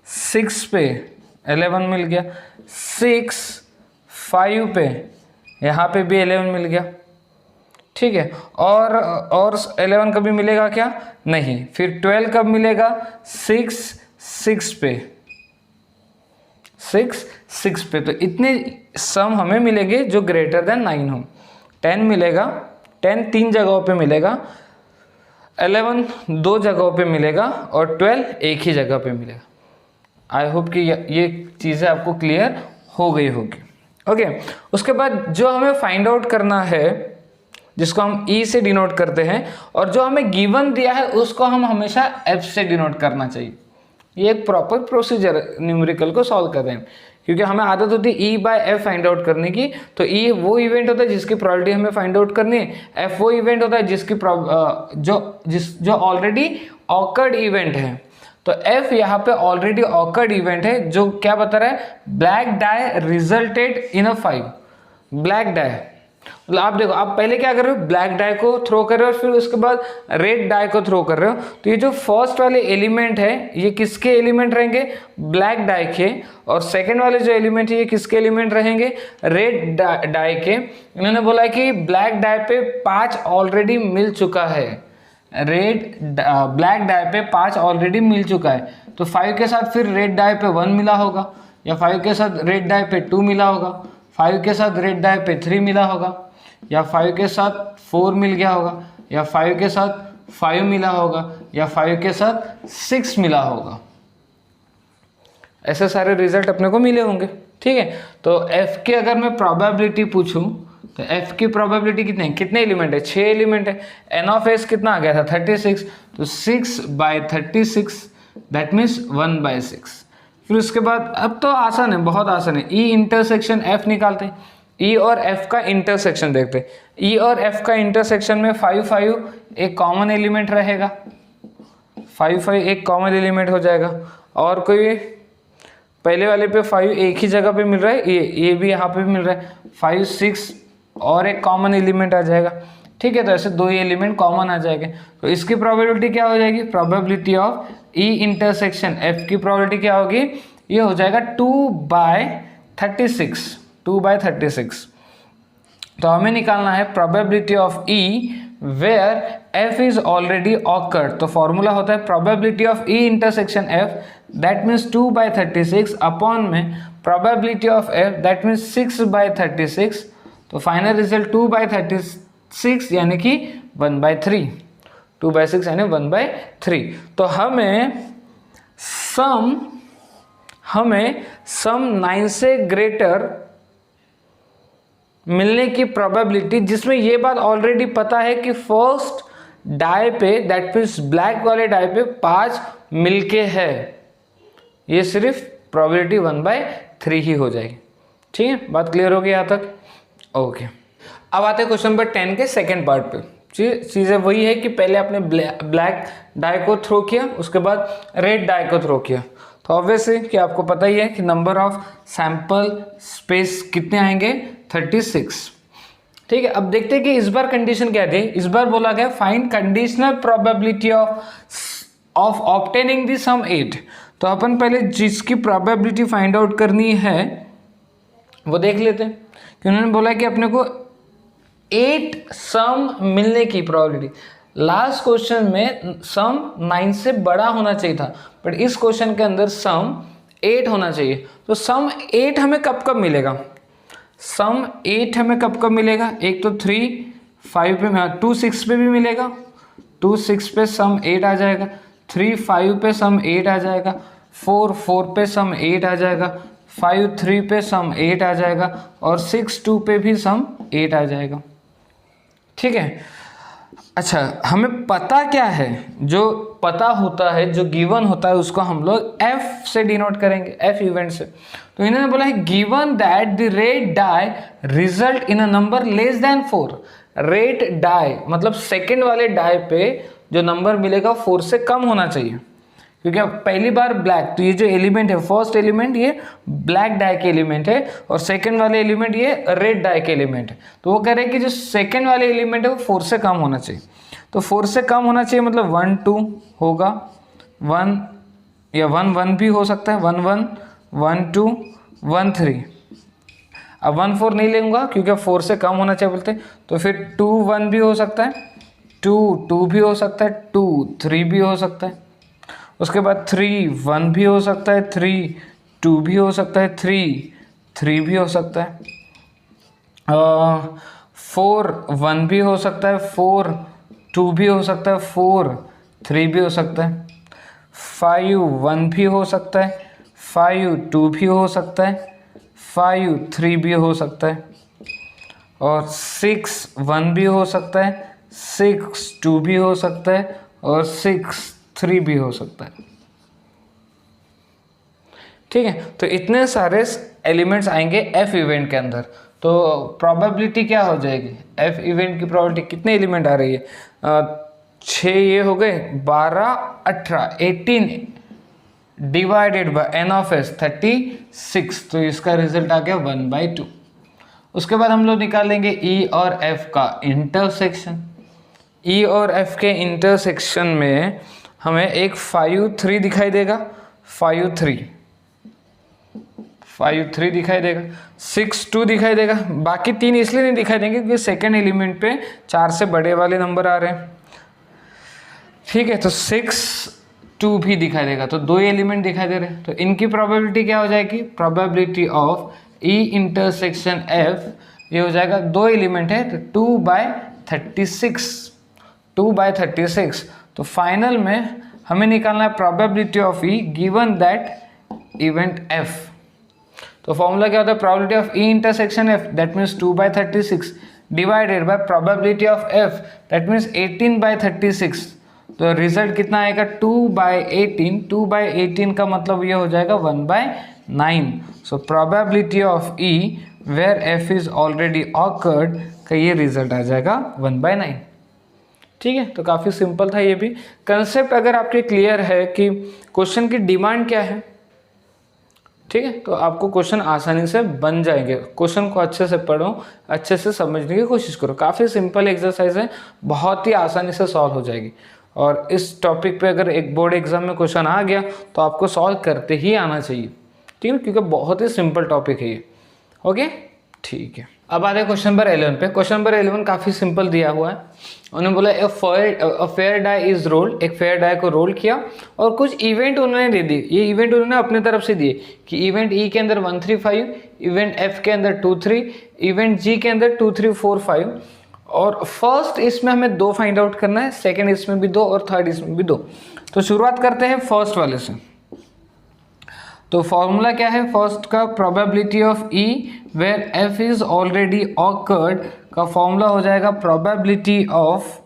6 पे 11 मिल गया, 6 5 पे, यहाँ पे भी 11 मिल गया, ठीक है। और 11 कभी मिलेगा क्या, नहीं। फिर 12 कब मिलेगा, 6 6 पे, 6 पे। तो इतने सम हमें मिलेंगे जो ग्रेटर देन 9 हो। 10 मिलेगा, 10 3 जगहों पे मिलेगा, 11 2 जगहों पे मिलेगा और 12 एक ही जगह पे मिलेगा। आई होप कि ये चीज़ें आपको क्लियर हो गई होगी। ओके, उसके बाद जो हमें फाइंड आउट करना है जिसको हम ई से डिनोट करते हैं और जो हमें गिवन दिया है उसको हम हमेशा एफ से डिनोट करना चाहिए। ये एक प्रॉपर प्रोसीजर न्यूमेरिकल को सॉल्व कर रहे हैं, क्योंकि हमें आदत होती है ई बाय एफ फाइंड आउट करने की। तो ई वो इवेंट होता है जिसकी प्रोबेबिलिटी हमें फाइंड आउट करनी है, एफ वो इवेंट होता है जिसकी जो ऑलरेडी ऑकर्ड इवेंट है। तो एफ यहाँ पे ऑलरेडी ऑकर्ड इवेंट है जो क्या बता रहा है, black dye resulted in a 5। Black dye मतलब आप देखो, आप पहले क्या कर रहे हो, ब्लैक डाई को थ्रो कर रहे हो और फिर उसके बाद रेड डाई को थ्रो कर रहे हो। तो ये जो फर्स्ट वाले एलिमेंट है ये किसके एलिमेंट रहेंगे, ब्लैक डाई के, और सेकंड वाले जो एलिमेंट है ये किसके एलिमेंट रहेंगे, रेड डाई के। इन्होंने बोला कि ब्लैक डाई पे 5 ऑलरेडी मिल चुका है, ब्लैक डाई पे 5 ऑलरेडी मिल चुका है। तो 5 के साथ फिर रेड डाई पे 1 मिला होगा, या 5 के साथ रेड डाई पे 2 मिला होगा, 5 के साथ रेड डाई पे 3 मिला होगा, या 5 के साथ 4 मिल गया होगा, या 5 के साथ 5 मिला होगा, या 5 के साथ 6 मिला होगा। ऐसे सारे रिजल्ट अपने को मिले होंगे, ठीक है। तो f की अगर मैं प्रोबेबिलिटी पूछूं तो f की प्रोबेबिलिटी कितने एलिमेंट है, 6 एलिमेंट है। n ऑफ s कितना आ गया था, 36। तो 6/36 दैट मीन्स 1/6। फिर उसके बाद अब तो आसान है, बहुत आसान है, ई इंटरसेक्शन एफ निकालते हैं। ई और एफ का इंटरसेक्शन देखते हैं। ई और एफ का इंटरसेक्शन में 5 एक कॉमन एलिमेंट रहेगा, 5 एक कॉमन एलिमेंट हो जाएगा। और कोई पहले वाले पे 5 एक ही जगह पे मिल रहा है, ये भी यहाँ पे मिल रहा है, 5 6 और एक कॉमन एलिमेंट आ जाएगा, ठीक है। तो ऐसे 2 एलिमेंट कॉमन आ जाएंगे। तो इसकी प्रोबेबिलिटी क्या हो जाएगी, probability of E intersection F की प्रोबेबिलिटी क्या होगी, ये हो जाएगा 2/36। 2/36। तो हमें निकालना है probability of E where F is already occurred. तो फॉर्मूला होता है probability of E intersection F that means 2/36 upon में probability of F that means 6/36। तो फाइनल रिजल्ट 2/36 यानी कि 1/3। 2/6 यानी 1/3। तो हमें सम 9 से ग्रेटर मिलने की प्रोबेबिलिटी, जिसमें ये बात ऑलरेडी पता है कि फर्स्ट डाई पे दैट मीन्स ब्लैक वाले डाई पे 5 मिलके है, ये सिर्फ प्रोबेबिलिटी 1/3 ही हो जाएगी, ठीक है। बात क्लियर होगी यहाँ तक, ओके। अब आते हैं क्वेश्चन नंबर 10 के सेकेंड पार्ट पे। चीज़ें वही है कि पहले आपने ब्लैक डाई को थ्रो किया, उसके बाद रेड डाई को थ्रो किया। तो ऑब्वियसली कि आपको पता ही है कि नंबर ऑफ सैंपल स्पेस कितने आएंगे, 36, ठीक है। अब देखते हैं कि इस बार कंडीशन क्या थी। इस बार बोला गया find conditional probability of obtaining the sum 8। तो अपन पहले जिसकी प्रोबेबिलिटी फाइंड आउट करनी है वो देख लेते हैं कि उन्होंने बोला कि अपने को 8 सम मिलने की प्रोबेबिलिटी। लास्ट क्वेश्चन में सम 9 से बड़ा होना चाहिए था, बट इस क्वेश्चन के अंदर सम 8 होना चाहिए। तो सम 8 हमें कब कब मिलेगा, सम 8 हमें कब कब मिलेगा, एक तो 3 5 पे 2 6 पे भी मिलेगा, 2 6 पे सम 8 आ जाएगा, 3 5 पे सम 8 आ जाएगा, 4 4 पे सम 8 आ जाएगा, 5 3 पे सम 8 आ जाएगा और 6 2 पे भी सम 8 आ जाएगा। ठीक है। अच्छा, हमें पता क्या है, जो पता होता है, जो गिवन होता है, उसको हम लोग एफ से डिनोट करेंगे, एफ इवेंट से। तो इन्होंने बोला है given that the red die result in a number less than 4। Red die मतलब सेकंड वाले डाई पे जो नंबर मिलेगा 4 से कम होना चाहिए, क्योंकि अब पहली बार ब्लैक, तो ये जो एलिमेंट है, फर्स्ट एलिमेंट ये ब्लैक डाई के एलिमेंट है और सेकंड वाले एलिमेंट ये रेड डाई के एलिमेंट है। तो वो कह रहे हैं कि जो सेकंड वाले एलिमेंट है वो 4 से कम होना चाहिए। तो 4 से कम होना चाहिए मतलब 1 2 होगा, 1 या 1 1 भी हो सकता है, 1 1 1 2 1 3। अब 1 4 नहीं लेंगे क्योंकि 4 से कम होना चाहिए बोलते हैं, तो फिर 2 1 भी हो सकता है, 2 2 भी हो सकता है, 2 3 भी हो सकता है। उसके बाद 3 1 भी हो सकता है, 3 2 भी हो सकता है, 3 3 भी हो सकता है, 4 1 भी हो सकता है, 4 2 भी हो सकता है, 4 3 भी हो सकता है, 5 1 भी हो सकता है, 5 2 भी हो सकता है, 5 3 भी हो सकता है और 6 1 भी हो सकता है, 6 2 भी हो सकता है और 6 3 भी हो सकता है। ठीक है, तो इतने सारे एलिमेंट्स आएंगे एफ इवेंट के अंदर। तो प्रोबेबिलिटी क्या हो जाएगी, एफ इवेंट की प्रोबेबिलिटी कितने एलिमेंट आ रही है, 6 ये हो गए, 12 18 18 divided by N of S 36, तो इसका रिजल्ट आ गया 1/2। उसके बाद हम लोग निकालेंगे ई और एफ का इंटरसेक्शन। ई और एफ के इंटरसेक्शन में हमें एक 5 3 दिखाई देगा, 5 3 दिखाई देगा, 6 2 दिखाई देगा। बाकी 3 इसलिए नहीं दिखाई देंगे क्योंकि सेकेंड एलिमेंट पे 4 से बड़े वाले नंबर आ रहे हैं। ठीक है, तो 6 2 भी दिखाई देगा, तो 2 एलिमेंट दिखाई दे रहे हैं। तो इनकी प्रोबेबिलिटी क्या हो जाएगी, probability of E intersection F, ये हो जाएगा 2 एलिमेंट है तो 2/36, 2/36। तो फाइनल में हमें निकालना है probability of E given that event F. तो फॉर्मूला क्या होता है, probability of E intersection F that means 2/36 divided by probability of F that means 18/36। तो रिजल्ट कितना आएगा, 2/18। 2/18 का मतलब ये हो जाएगा 1/9। So probability of E where F is already occurred का ये रिजल्ट आ जाएगा 1/9। ठीक है, तो काफ़ी सिंपल था ये भी। कंसेप्ट अगर आपके क्लियर है कि क्वेश्चन की डिमांड क्या है, ठीक है, तो आपको क्वेश्चन आसानी से बन जाएंगे। क्वेश्चन को अच्छे से पढ़ो, अच्छे से समझने की कोशिश करो। काफ़ी सिंपल एक्सरसाइज है, बहुत ही आसानी से सॉल्व हो जाएगी। और इस टॉपिक पे अगर एक बोर्ड एग्जाम में क्वेश्चन आ गया तो आपको सॉल्व करते ही आना चाहिए, ठीक है, क्योंकि बहुत ही सिंपल टॉपिक है ये। ओके, ठीक है। अब आ रहे क्वेश्चन नंबर 11 पे। क्वेश्चन नंबर 11 काफ़ी सिंपल दिया हुआ है। उन्होंने बोला a fair die is rolled, एक फेयर डाई को रोल किया और कुछ इवेंट उन्होंने दे दिए। ये इवेंट उन्होंने अपने तरफ से दिए कि इवेंट ई के अंदर 1 3 5, इवेंट एफ के अंदर 2 3, इवेंट जी के अंदर 2 3 4 5। और फर्स्ट इसमें हमें 2 फाइंड आउट करना है, सेकेंड इसमें भी 2 और थर्ड इसमें भी 2। तो शुरुआत करते हैं फर्स्ट वाले से। तो फॉर्मूला क्या है फर्स्ट का, probability of E where F is already occurred का फॉर्मूला हो जाएगा probability of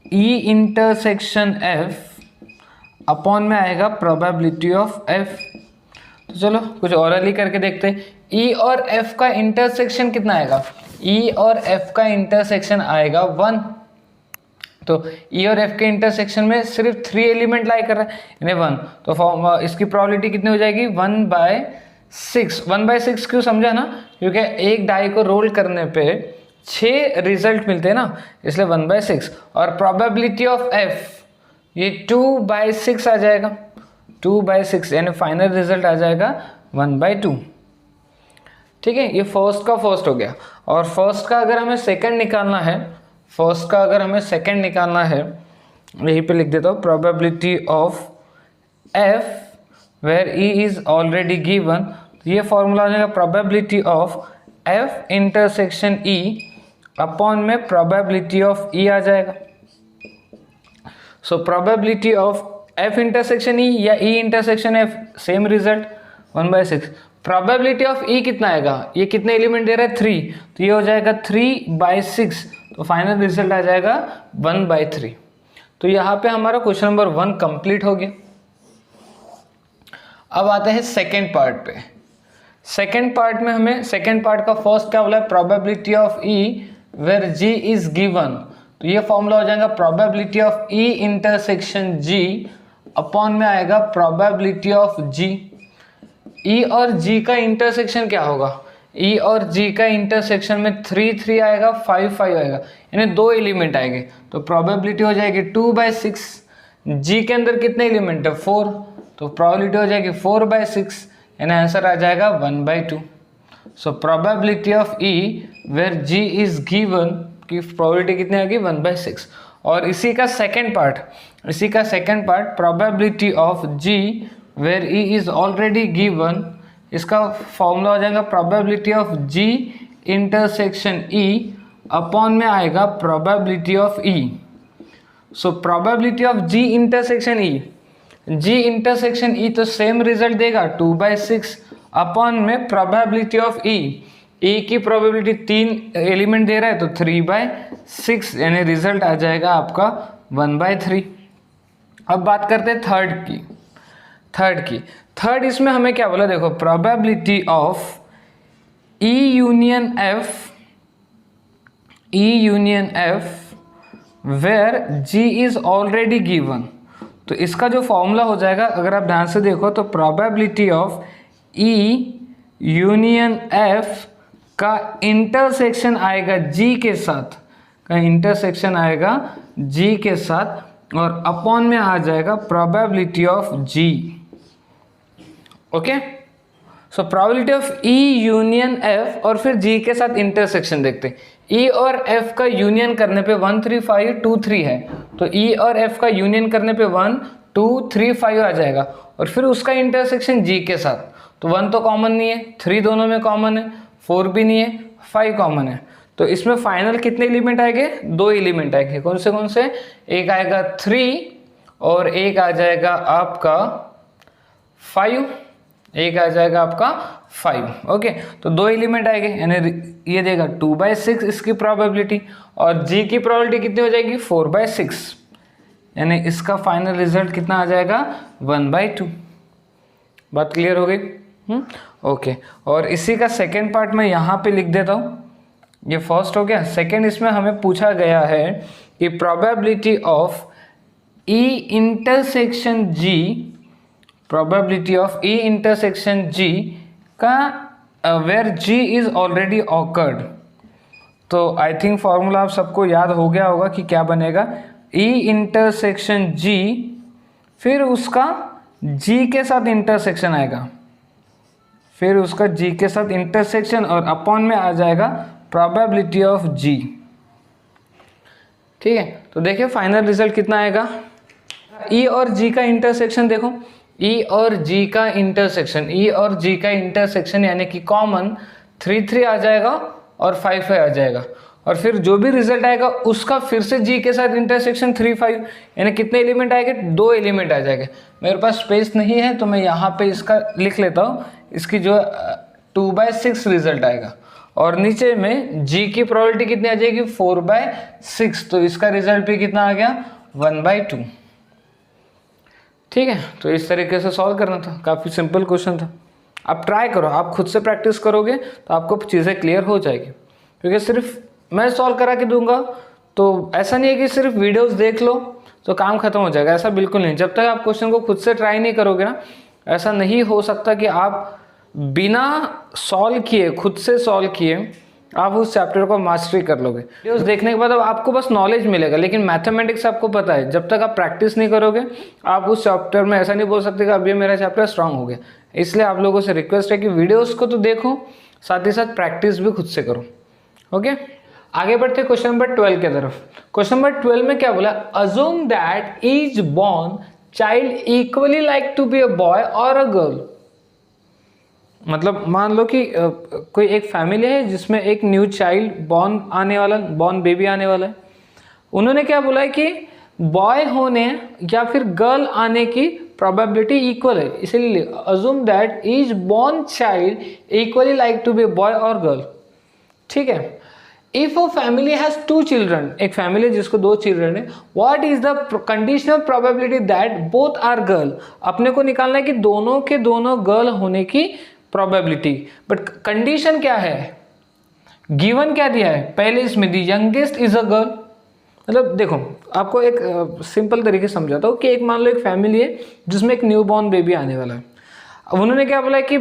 E intersection F upon में आएगा प्रोबेबिलिटी ऑफ एफ। तो चलो कुछ औरली करके देखते हैं। ई और एफ का इंटरसेक्शन कितना आएगा, ई और एफ का इंटरसेक्शन आएगा 1। तो ई और एफ के इंटरसेक्शन में सिर्फ 3 एलिमेंट लाई कर रहा है, यानी 1। तो इसकी प्रोबेबिलिटी कितनी हो जाएगी, 1/6। 1/6 क्यों समझा ना, क्योंकि एक डाई को रोल करने पे 6 रिजल्ट मिलते हैं ना, इसलिए 1/6। और प्रोबेबिलिटी ऑफ एफ ये 2/6 आ जाएगा, 2/6 यानी फाइनल रिजल्ट आ जाएगा 1/2। ठीक है, ये फर्स्ट का फर्स्ट हो गया। और फर्स्ट का अगर हमें सेकंड निकालना है, फर्स्ट का अगर हमें सेकंड निकालना है, यहीं पे लिख देता हूँ, probability of F where E is already given. ये फॉर्मूला आएगा probability of F intersection E upon में प्रोबेबिलिटी ऑफ ई आ जाएगा। So probability of F intersection E या E intersection F, same result 1/6। Probability of E कितना आएगा, ये कितने एलिमेंट दे रहा है 3, तो ये हो जाएगा 3/6, तो फाइनल रिजल्ट आ जाएगा 1/3। तो यहाँ पे हमारा क्वेश्चन नंबर 1 कंप्लीट हो गया। अब आते हैं सेकेंड पार्ट पे। सेकेंड पार्ट में हमें सेकेंड पार्ट का फर्स्ट क्या बोला है, probability of E where G is given. तो ये फॉर्मूला हो जाएगा probability of E intersection G upon में आएगा प्रोबेबिलिटी ऑफ जी। ई और जी का इंटरसेक्शन क्या होगा, ई और जी का इंटरसेक्शन में 3 आएगा, 5 आएगा, यानी 2 एलिमेंट आएंगे, तो प्रोबेबिलिटी हो जाएगी 2/6। जी के अंदर कितने एलिमेंट है 4, तो प्रोबेबिलिटी हो जाएगी 4/6, यानी आंसर आ जाएगा 1/2। So probability of E where G is given की प्रोबेबिलिटी कितनी आएगी 1/6। और इसी का second part probability of G where E is already given, इसका फॉर्मूला हो जाएगा probability of G intersection E upon में आएगा probability of E. So probability of G intersection E तो सेम रिजल्ट देगा 2/6 अपॉन में प्रोबेबिलिटी ऑफ ई की प्रोबेबिलिटी 3 एलिमेंट दे रहा है तो 3/6, यानी रिजल्ट आ जाएगा आपका 1/3। अब बात करते हैं थर्ड इसमें हमें क्या बोला, देखो probability of E union F where G is already given. तो इसका जो फॉर्मूला हो जाएगा, अगर आप ध्यान से देखो तो probability of E union F का इंटरसेक्शन आएगा जी के साथ, और अपॉन में आ जाएगा probability of G. Okay, so probability of E union F और फिर जी के साथ इंटरसेक्शन देखते हैं। ई और एफ का यूनियन करने पे 1 3 5 2 3 है, तो ई और एफ का यूनियन करने पे 1 2 3 5 आ जाएगा, और फिर उसका इंटरसेक्शन जी के साथ, तो 1 तो कॉमन नहीं है, 3 दोनों में कॉमन है, 4 भी नहीं है, 5 कॉमन है, तो इसमें फाइनल कितने एलिमेंट आएंगे, 2 एलिमेंट आएंगे। कौन से, एक आएगा 3 और एक आ जाएगा आपका 5, ओके, तो 2 एलिमेंट आएंगे, यानी ये देगा 2/6 इसकी प्रोबेबिलिटी, और जी की प्रोबेबिलिटी कितनी हो जाएगी 4/6, यानी इसका फाइनल रिजल्ट कितना आ जाएगा 1/2। बात क्लियर हो गई? ओके, और इसी का सेकेंड पार्ट मैं यहाँ पे लिख देता हूँ। ये फर्स्ट हो गया। सेकेंड इसमें हमें पूछा गया है कि probability of E intersection G का where G is already occurred. तो आई थिंक फॉर्मूला आप सबको याद हो गया होगा कि क्या बनेगा, ई इंटरसेक्शन जी, फिर उसका जी के साथ इंटरसेक्शन आएगा, और अपॉन में आ जाएगा प्रोबेबिलिटी ऑफ जी। ठीक है, तो देखिए फाइनल रिजल्ट कितना आएगा। ई और जी का इंटरसेक्शन देखो, ई और जी का इंटरसेक्शन यानी कि कॉमन 3 आ जाएगा और 5 आ जाएगा, और फिर जो भी रिजल्ट आएगा उसका फिर से जी के साथ इंटरसेक्शन 3 5, यानी कितने एलिमेंट आएंगे, 2 एलिमेंट आ जाएंगे। मेरे पास स्पेस नहीं है तो मैं यहाँ पे इसका लिख लेता हूँ, इसकी जो 2/6 रिजल्ट आएगा, और नीचे में जी की प्रोबेबिलिटी कितनी आ जाएगी 4/6, तो इसका रिजल्ट भी कितना आ गया 1/2। ठीक है, तो इस तरीके से सॉल्व करना था, काफ़ी सिंपल क्वेश्चन था। आप ट्राई करो, आप खुद से प्रैक्टिस करोगे तो आपको चीज़ें क्लियर हो जाएगी, क्योंकि सिर्फ मैं सॉल्व करा के दूंगा तो ऐसा नहीं है कि सिर्फ वीडियोस देख लो तो काम खत्म हो जाएगा, ऐसा बिल्कुल नहीं। जब तक आप क्वेश्चन को खुद से ट्राई नहीं करोगे ना, ऐसा नहीं हो सकता कि आप बिना सॉल्व किए, खुद से सॉल्व किए आप उस चैप्टर को मास्टरी कर लोगे। वीडियोस देखने के बाद अब आपको बस नॉलेज मिलेगा, लेकिन मैथमेटिक्स आपको पता है, जब तक आप प्रैक्टिस नहीं करोगे आप उस चैप्टर में ऐसा नहीं बोल सकते कि अब ये मेरा चैप्टर स्ट्रांग हो गया। इसलिए आप लोगों से रिक्वेस्ट है कि वीडियोस को तो देखो, साथ ही साथ प्रैक्टिस भी खुद से करो। ओके, आगे बढ़ते क्वेश्चन नंबर 12 की तरफ। क्वेश्चन नंबर 12 में क्या बोला, assume that each born child equally like to be a boy और अ गर्ल। मतलब मान लो कि कोई एक फैमिली है जिसमें एक न्यू चाइल्ड बॉर्न बेबी आने वाला है। उन्होंने क्या बोला है कि बॉय होने या फिर गर्ल आने की प्रोबेबिलिटी इक्वल है, इसलिए assume that each born child equally like to be boy और गर्ल। ठीक है, if a family has 2 children, एक फैमिली जिसको 2 चिल्ड्रन है, what is the conditional probability that both are girl, अपने को निकालना है कि दोनों के दोनों गर्ल होने की प्रोबेबिलिटी। बट कंडीशन क्या है, गिवन क्या दिया है, पहले इसमें दी यंगेस्ट इज अ गर्ल। मतलब देखो आपको एक सिंपल तरीके से समझाता हूँ कि एक मान लो एक फैमिली है जिसमें एक न्यूबॉर्न बेबी आने वाला है। अब उन्होंने क्या बोला कि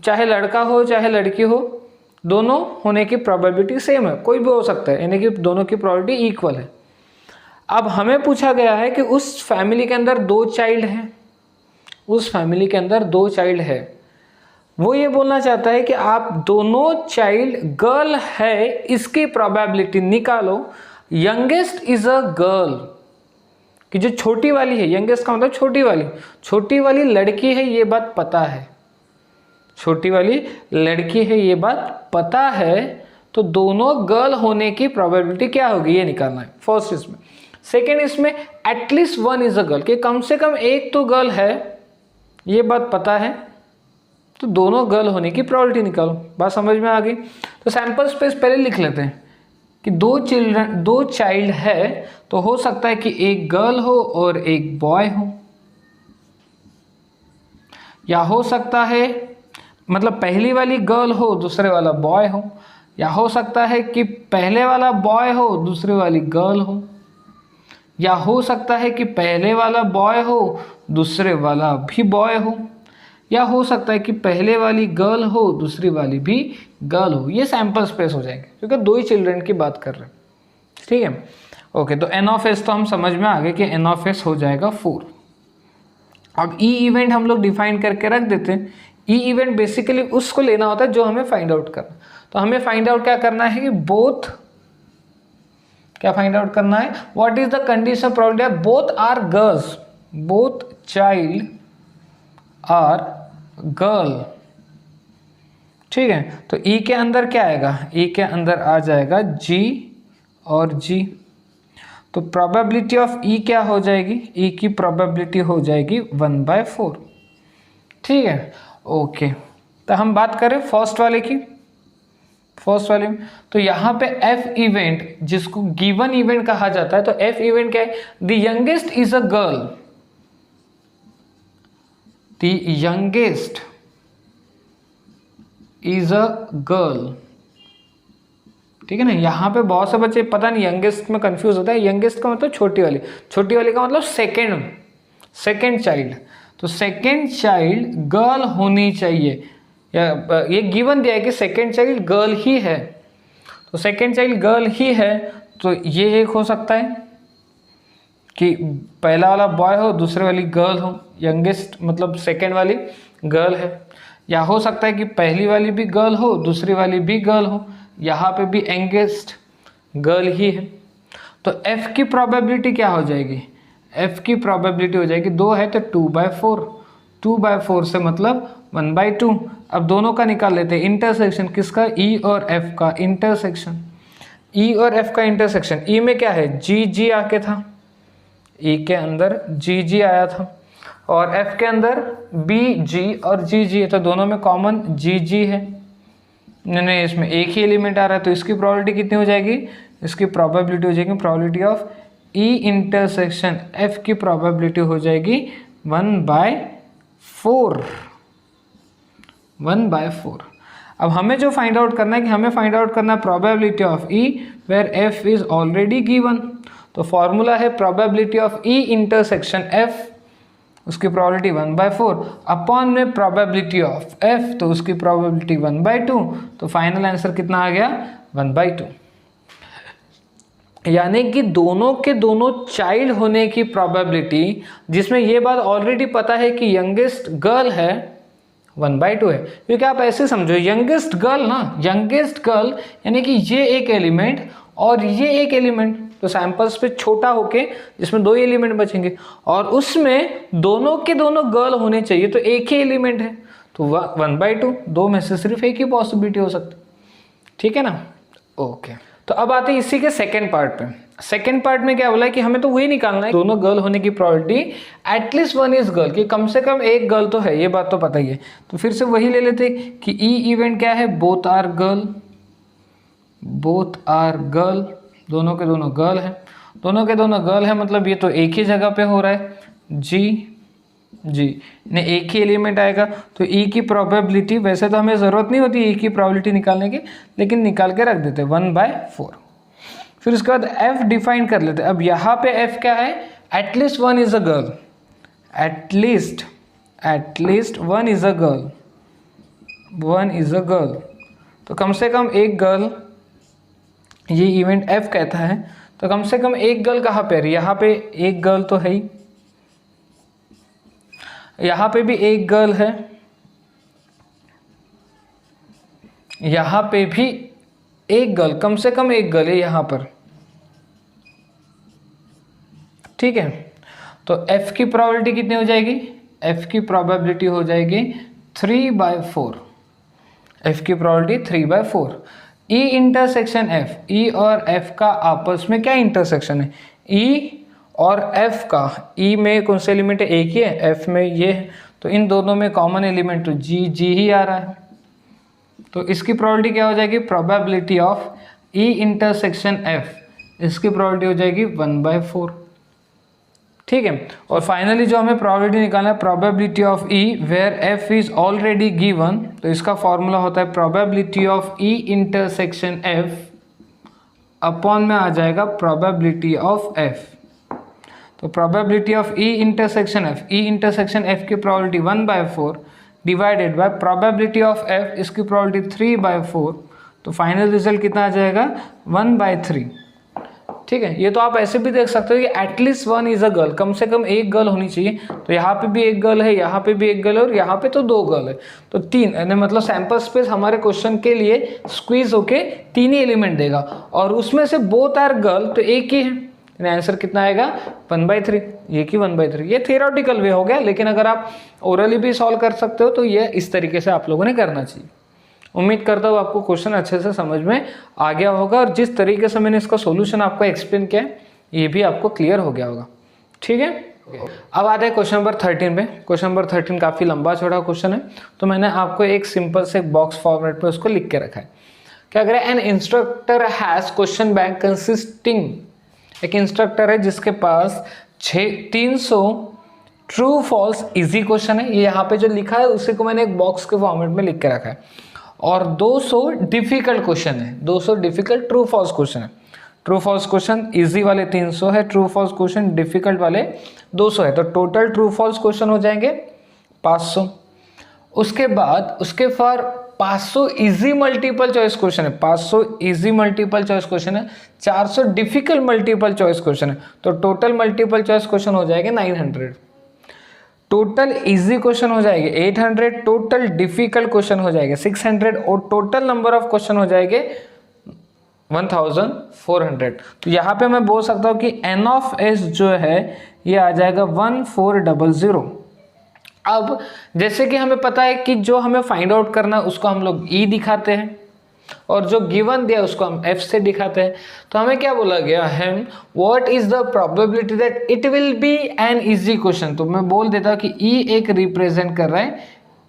चाहे लड़का हो चाहे लड़की हो, दोनों होने की प्रोबेबिलिटी सेम है, कोई भी हो सकता है, यानी कि दोनों की प्रोबेबिलिटी इक्वल है। अब हमें पूछा गया है कि उस फैमिली के अंदर 2 चाइल्ड हैं, उस फैमिली के अंदर 2 चाइल्ड है, वो ये बोलना चाहता है कि आप दोनों चाइल्ड गर्ल है इसकी प्रोबेबिलिटी निकालो। यंगेस्ट इज अ गर्ल, कि जो छोटी वाली है, यंगेस्ट का मतलब छोटी वाली लड़की है, ये बात पता है, छोटी वाली लड़की है ये बात पता है, तो दोनों गर्ल होने की प्रोबेबिलिटी क्या होगी ये निकालना है फर्स्ट इसमें। सेकेंड इसमें एटलीस्ट 1 इज अ गर्ल, कि कम से कम एक तो गर्ल है ये बात पता है, तो दोनों गर्ल होने की प्रोबेबिलिटी निकालो। बात समझ में आ गई? तो सैंपल स्पेस पहले लिख लेते हैं कि 2 चाइल्ड है, तो हो सकता है कि एक गर्ल हो और एक बॉय हो, या हो सकता है मतलब पहली वाली गर्ल हो दूसरे वाला बॉय हो, या हो सकता है कि पहले वाला बॉय हो दूसरे वाली गर्ल हो, या हो सकता है कि पहले वाला बॉय हो दूसरे वाला भी बॉय हो, या हो सकता है कि पहले वाली गर्ल हो दूसरी वाली भी गर्ल हो। ये सैंपल स्पेस हो जाएंगे क्योंकि 2 ही चिल्ड्रन की बात कर रहे हैं। ठीक है, ओके। तो एन ऑफ एस तो हम समझ में आ गए कि एन ऑफ एस हो जाएगा 4। अब ई इवेंट हम लोग डिफाइन करके रख देते हैं। ई इवेंट बेसिकली उसको लेना होता है जो हमें फाइंड आउट करना। तो हमें फाइंड आउट क्या करना है कि बोथ, क्या फाइंड आउट करना है, what is the condition probability both are girls, both child are girl. ठीक है, तो ई के अंदर क्या आएगा, ई के अंदर आ जाएगा जी और जी, तो प्रोबेबिलिटी ऑफ ई क्या हो जाएगी, ई की प्रोबेबिलिटी हो जाएगी 1/4। ठीक है, ओके। तो हम बात करें फर्स्ट वाले की, फर्स्ट वाले में, तो यहाँ पे एफ इवेंट जिसको गिवन इवेंट कहा जाता है, तो एफ इवेंट क्या है, the youngest is a girl, the youngest is a girl. ठीक है ना, यहाँ पे बहुत से बच्चे पता नहीं यंगेस्ट में कंफ्यूज होता है। यंगेस्ट का मतलब छोटी वाली, छोटी वाली का मतलब सेकेंड चाइल्ड। तो सेकेंड चाइल्ड गर्ल होनी चाहिए, या ये गिवन दिया है कि सेकेंड चाइल्ड गर्ल ही है, तो सेकेंड चाइल्ड गर्ल ही है, तो ये एक हो सकता है कि पहला वाला बॉय हो दूसरे वाली गर्ल हो, यंगेस्ट मतलब सेकेंड वाली गर्ल है, या हो सकता है कि पहली वाली भी गर्ल हो दूसरी वाली भी गर्ल हो, यहाँ पे भी यंगेस्ट गर्ल ही है। तो f की प्रोबेबिलिटी क्या हो जाएगी, f की प्रोबेबिलिटी हो जाएगी 2 है तो 2/4, 2/4 से मतलब 1/2। अब दोनों का निकाल लेते हैं इंटरसेक्शन, किसका, e और f का इंटरसेक्शन, e और f का इंटरसेक्शन। e में क्या है, g आके था, e के अंदर g आया था, और f के अंदर bg और gg है, तो दोनों में कॉमन gg है। नहीं, इसमें एक ही एलिमेंट आ रहा है, तो इसकी प्रोबेबिलिटी कितनी हो जाएगी, इसकी प्रोबेबिलिटी हो जाएगी, probability of E intersection F की प्रोबेबिलिटी हो जाएगी 1/4, 1/4। अब हमें जो फाइंड आउट करना है कि हमें फाइंड आउट करना है probability of E where F is already given. तो फॉर्मूला है probability of E intersection F, उसकी प्रोबेबिलिटी 1/4 अपॉन में प्रोबेबिलिटी ऑफ f, तो उसकी प्रोबेबिलिटी 1/2, तो फाइनल आंसर कितना आ गया 1/2। यानी कि दोनों के दोनों चाइल्ड होने की प्रोबेबिलिटी, जिसमें ये बात ऑलरेडी पता है कि यंगेस्ट गर्ल है, 1/2 है। क्योंकि आप ऐसे समझो यंगेस्ट गर्ल ना, यंगेस्ट गर्ल यानी कि ये एक एलिमेंट और ये एक एलिमेंट, तो सैंपल्स पे छोटा होके जिसमें 2 एलिमेंट बचेंगे, और उसमें दोनों के दोनों गर्ल होने चाहिए, तो एक ही एलिमेंट है, तो 1/2, 2 में से सिर्फ एक ही पॉसिबिलिटी हो सकती। ठीक है ना, ओके। तो अब आते हैं इसी के सेकेंड पार्ट पे। सेकेंड पार्ट में क्या बोला है कि हमें तो वही निकालना है, दोनों गर्ल होने की probability at least one is girl, कि कम से कम एक गर्ल तो है, ये बात तो पता ही है। तो फिर से वही ले लेते कि ई इवेंट क्या है, both are girl, both are girl, दोनों के दोनों गर्ल है, दोनों के दोनों गर्ल है, मतलब ये तो एक ही जगह पे हो रहा है, जी जी ने एक ही एलिमेंट आएगा। तो ई की प्रोबेबिलिटी, वैसे तो हमें ज़रूरत नहीं होती ई की प्रोबेबिलिटी निकालने की, लेकिन निकाल के रख देते 1/4। फिर उसके बाद एफ डिफाइन कर लेते। अब यहाँ पे एफ क्या है, at least one is a girl, at least one is a girl, one is a girl, तो कम से कम एक गर्ल, ये इवेंट एफ कहता है, तो कम से कम एक गर्ल कहाँ पे है, यहाँ पे एक गर्ल तो है ही, यहाँ पे भी एक गर्ल है, यहाँ पे भी एक गर्ल, कम से कम एक गर्ल है यहाँ पर, ठीक है। तो f की प्रोबेबिलिटी कितनी हो जाएगी, f की प्रोबेबिलिटी हो जाएगी 3/4, f की probability 3/4। e intersection f, e और f का आपस में क्या इंटरसेक्शन है, e और f का, e में कौन से एलिमेंट है, एक ही है, f में ये है, तो इन दोनों में कॉमन एलिमेंट तो g ही आ रहा है। तो इसकी प्रोबेबिलिटी क्या हो जाएगी, probability of e intersection f, इसकी प्रोबेबिलिटी हो जाएगी 1/4, ठीक है। और फाइनली जो हमें प्रोबेबिलिटी निकालना है, probability of e where f is already given, तो इसका फॉर्मूला होता है probability of e intersection f upon में आ जाएगा प्रोबेबिलिटी ऑफ f। तो probability of e intersection f, e intersection f की probability 1/4 divided by probability of f, इसकी प्रोबेबिलिटी 3/4, तो फाइनल रिजल्ट कितना आ जाएगा 1/3, ठीक है। ये तो आप ऐसे भी देख सकते हो कि at least one is a girl, कम से कम एक गर्ल होनी चाहिए, तो यहाँ पे भी एक गर्ल है, यहाँ पे भी एक गर्ल है, और यहाँ पे तो दो गर्ल है, तो तीन, यानी मतलब सैंपल स्पेस हमारे क्वेश्चन के लिए स्क्वीज होके तीन ही एलिमेंट देगा, और उसमें से बोथ आर गर्ल, तो एक ही है, आंसर कितना आएगा 1/3, ये की 1/3। ये थियोरेटिकल वे हो गया, लेकिन अगर आप ओरली भी सॉल्व कर सकते हो तो ये इस तरीके से आप लोगों ने करना चाहिए। उम्मीद करता हूँ आपको क्वेश्चन अच्छे से समझ में आ गया होगा, और जिस तरीके से मैंने इसका सॉल्यूशन आपको एक्सप्लेन किया है ये भी आपको क्लियर हो गया होगा, ठीक है। अब आते हैं क्वेश्चन नंबर 13 पे। क्वेश्चन नंबर 13 काफ़ी लंबा चौड़ा क्वेश्चन है, तो मैंने आपको एक सिंपल से बॉक्स फॉर्मेट में उसको लिख के रखा है। क्या करें, N instructor has question bank consisting, एक इंस्ट्रक्टर है जिसके पास 300 ट्रू फॉल्स इजी क्वेश्चन है, ये यहाँ पे जो लिखा है उसी को मैंने एक बॉक्स के फॉर्मेट में लिख के रखा है, और 200 डिफिकल्ट क्वेश्चन है, 200 डिफिकल्ट ट्रू फॉल्स क्वेश्चन है। ट्रू फॉल्स क्वेश्चन इजी वाले 300 है, ट्रू फॉल्स क्वेश्चन डिफिकल्ट वाले 200 है, तो टोटल ट्रू फॉल्स क्वेश्चन हो जाएंगे 500। उसके बाद उसके for 500 easy multiple choice question है, 500 इजी मल्टीपल चॉइस क्वेश्चन है, 400 डिफिकल्ट मल्टीपल चॉइस क्वेश्चन है, तो टोटल मल्टीपल चॉइस क्वेश्चन हो जाएंगे 900। टोटल इजी क्वेश्चन हो जाएंगे 800, टोटल डिफिकल्ट क्वेश्चन हो जाएंगे 600, और टोटल नंबर ऑफ क्वेश्चन हो जाएंगे 1400। तो यहाँ पे मैं बोल सकता हूँ कि n ऑफ s जो है ये आ जाएगा 1400। अब जैसे कि हमें पता है कि जो हमें फाइंड आउट करना है उसको हम लोग e दिखाते हैं, और जो गिवन दिया उसको हम f से दिखाते हैं। तो हमें क्या बोला गया है, what is the probability that it will be an easy question. तो मैं बोल देता हूँ कि e एक रिप्रेजेंट कर रहा है